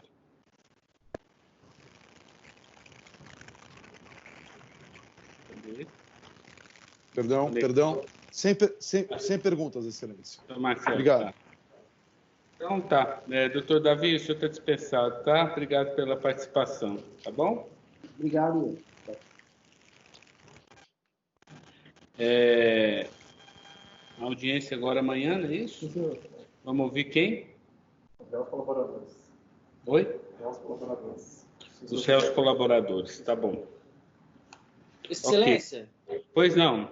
Perdão. Sem perguntas, Excelência. Marcelo, Obrigado. Tá. Então tá. Doutor Davi, o senhor está dispensado, tá? Obrigado pela participação, tá bom? Obrigado. A audiência agora amanhã, não é isso? Vamos ouvir quem? Os réus colaboradores. Oi? Réus colaboradores. Os réus colaboradores, tá bom. Excelência. Okay. Pois não.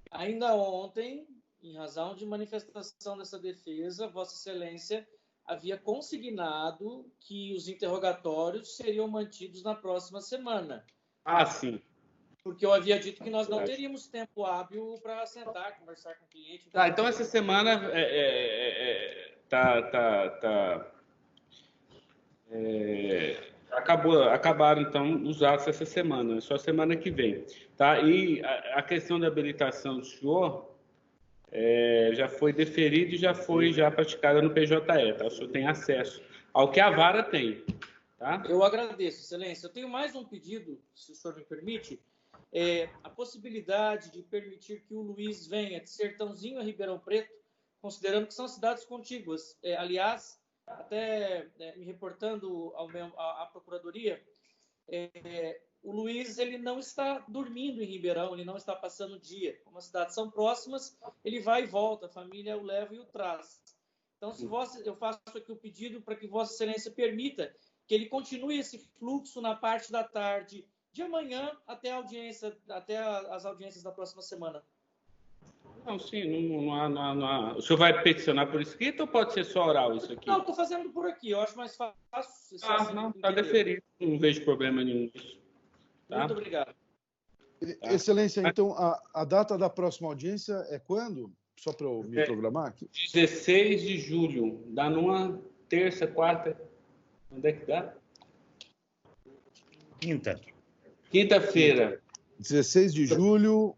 Ainda ontem, em razão de manifestação dessa defesa, Vossa Excelência havia consignado que os interrogatórios seriam mantidos na próxima semana. Ah, sim. Porque eu havia dito que nós não teríamos tempo hábil para sentar, conversar com o cliente. Tá, então essa semana acabaram então os atos essa semana, só semana que vem, tá? E a questão da habilitação do senhor já foi deferida e já foi praticada no PJE, tá? O senhor tem acesso ao que a vara tem, tá? Eu agradeço, Excelência. Eu tenho mais um pedido, se o senhor me permite. A possibilidade de permitir que o Luiz venha de Sertãozinho a Ribeirão Preto, considerando que são cidades contíguas. Aliás, até me reportando à Procuradoria, o Luiz ele não está dormindo em Ribeirão, ele não está passando o dia. Como as cidades são próximas, ele vai e volta, a família o leva e o traz. Então, eu faço aqui o pedido para que Vossa Excelência permita que ele continue esse fluxo na parte da tarde de amanhã até as audiências da próxima semana. Não, sim, não há. O senhor vai peticionar por escrito ou pode ser só oral isso aqui? Não, estou fazendo por aqui. Eu acho mais fácil. Não, está deferido. Não vejo problema nenhum nisso. Tá? Muito obrigado. Tá. Excelência, então, a data da próxima audiência é quando? Só para eu me programar aqui. 16 de julho. Dá numa terça, quarta. Onde é que dá? Quinta-feira. 16 de julho,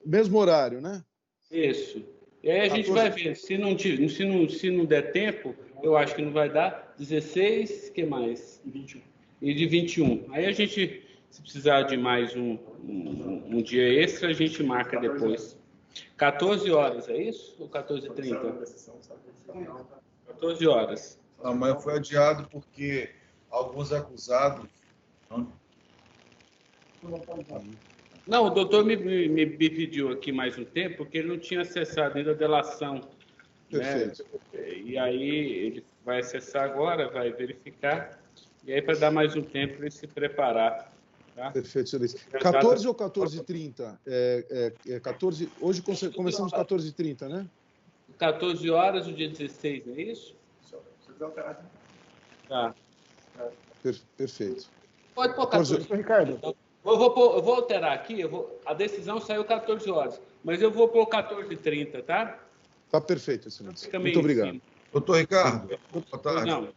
mesmo horário, né? Isso. E aí a gente vai ver. Se não der tempo, eu acho que não vai dar. 16, que mais? 21. E de 21. Aí a gente, se precisar de mais um dia extra, a gente marca depois. 14 horas, é isso? Ou 14h30? 14 horas. Amanhã foi adiado porque alguns acusados... Não, o doutor me pediu aqui mais um tempo, porque ele não tinha acessado ainda a delação. Perfeito. Né? E aí ele vai acessar agora, vai verificar, e aí para dar mais um tempo para ele se preparar. Tá? Perfeito, excelência. 14 ou 14h30? 14, hoje começamos 14h30, né? 14 horas, o dia 16, não é isso? Tá. Perfeito. Pode pôr 14. Ricardo. Eu vou alterar aqui, a decisão saiu 14 horas, mas eu vou pôr 14h30, tá? Tá perfeito, excelência. Muito obrigado. Doutor Ricardo, boa tarde. Não.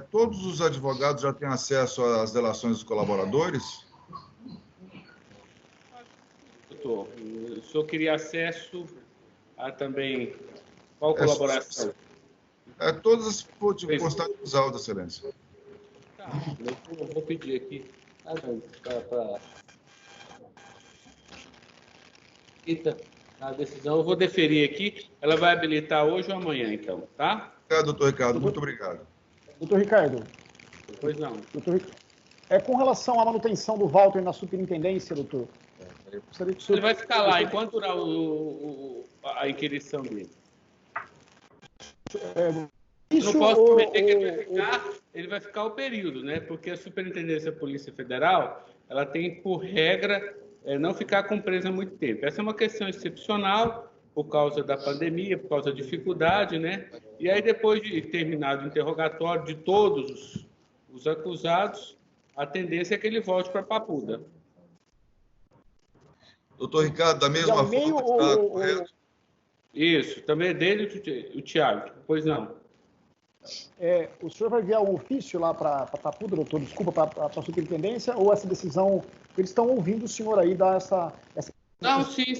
Todos os advogados já têm acesso às delações dos colaboradores? Doutor, o senhor queria acesso a também qual colaboração? Todas as postagens dos autos, excelência. Tá, eu vou pedir aqui. A decisão eu vou deferir aqui. Ela vai habilitar hoje ou amanhã, então, tá? Obrigado, doutor Ricardo. Muito obrigado. Doutor Ricardo. Pois não. Doutor, com relação à manutenção do Walter na superintendência, doutor. Ele vai ficar lá enquanto durar a inquirição dele. Não posso prometer que ele vai ficar o período, né? Porque a Superintendência da Polícia Federal, ela tem por regra não ficar com presa muito tempo. Essa é uma questão excepcional por causa da pandemia, por causa da dificuldade, né? E aí depois de terminado o interrogatório de todos os acusados, a tendência é que ele volte para Papuda. Doutor Ricardo, da mesma forma, correto? Isso, também é dele o Tiago, pois não. O senhor vai enviar um ofício lá para Papuda, doutor? Desculpa, para a superintendência, ou essa decisão, eles estão ouvindo o senhor aí dar essa... Não, sim.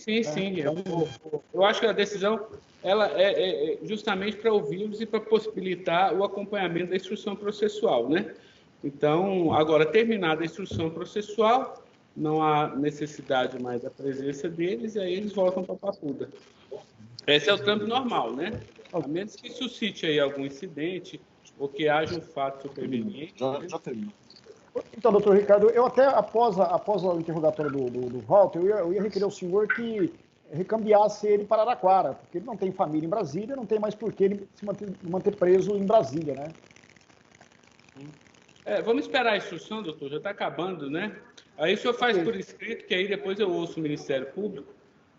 Eu acho que a decisão ela é justamente para ouvi-los e para possibilitar o acompanhamento da instrução processual, né? Então, agora, terminada a instrução processual, não há necessidade mais da presença deles, e aí eles voltam para a Papuda. Esse é o trâmite normal, né? A menos que suscite aí algum incidente ou que haja um fato superveniente. Já terminou. Então, doutor Ricardo, eu até, após o interrogatório do Walter, eu ia requerer ao senhor que recambiasse ele para Araraquara, porque ele não tem família em Brasília, não tem mais por que ele se manter preso em Brasília, né? Vamos esperar a instrução, doutor, já está acabando, né? Aí o senhor faz por escrito, que aí depois eu ouço o Ministério Público,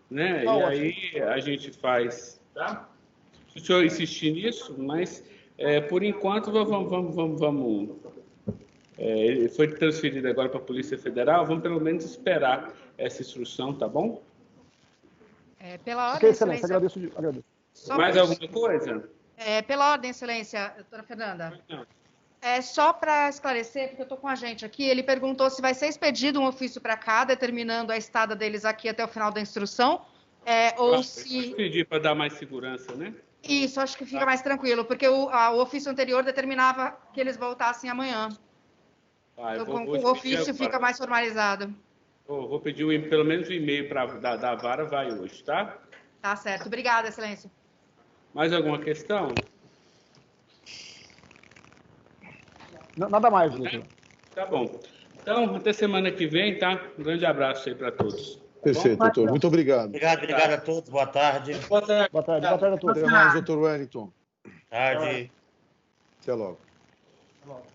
né? E aí a gente faz, tá? Se o senhor insistir nisso, mas por enquanto vamos ele foi transferido agora para a Polícia Federal, vamos pelo menos esperar essa instrução, tá bom? Pela ordem, excelência, agradeço. Mais alguma coisa? Pela ordem, excelência, doutora Fernanda. Não. Só para esclarecer, porque eu estou com a gente aqui, ele perguntou se vai ser expedido um ofício para cá, determinando a estada deles aqui até o final da instrução, ou se... Pedir para dar mais segurança, né? Isso, acho que fica mais tranquilo, porque o ofício anterior determinava que eles voltassem amanhã. Então, o ofício fica mais formalizado. Vou pedir pelo menos um e-mail da vara, vai hoje, tá? Tá certo. Obrigada, excelência. Mais alguma questão? Nada mais, doutor. Tá bom. Então, até semana que vem, tá? Um grande abraço aí para todos. Perfeito, doutor. Muito obrigado. Obrigado a todos. Boa tarde. Boa tarde a todos. Até mais, doutor Wellington. Tarde. Até logo. Tá bom.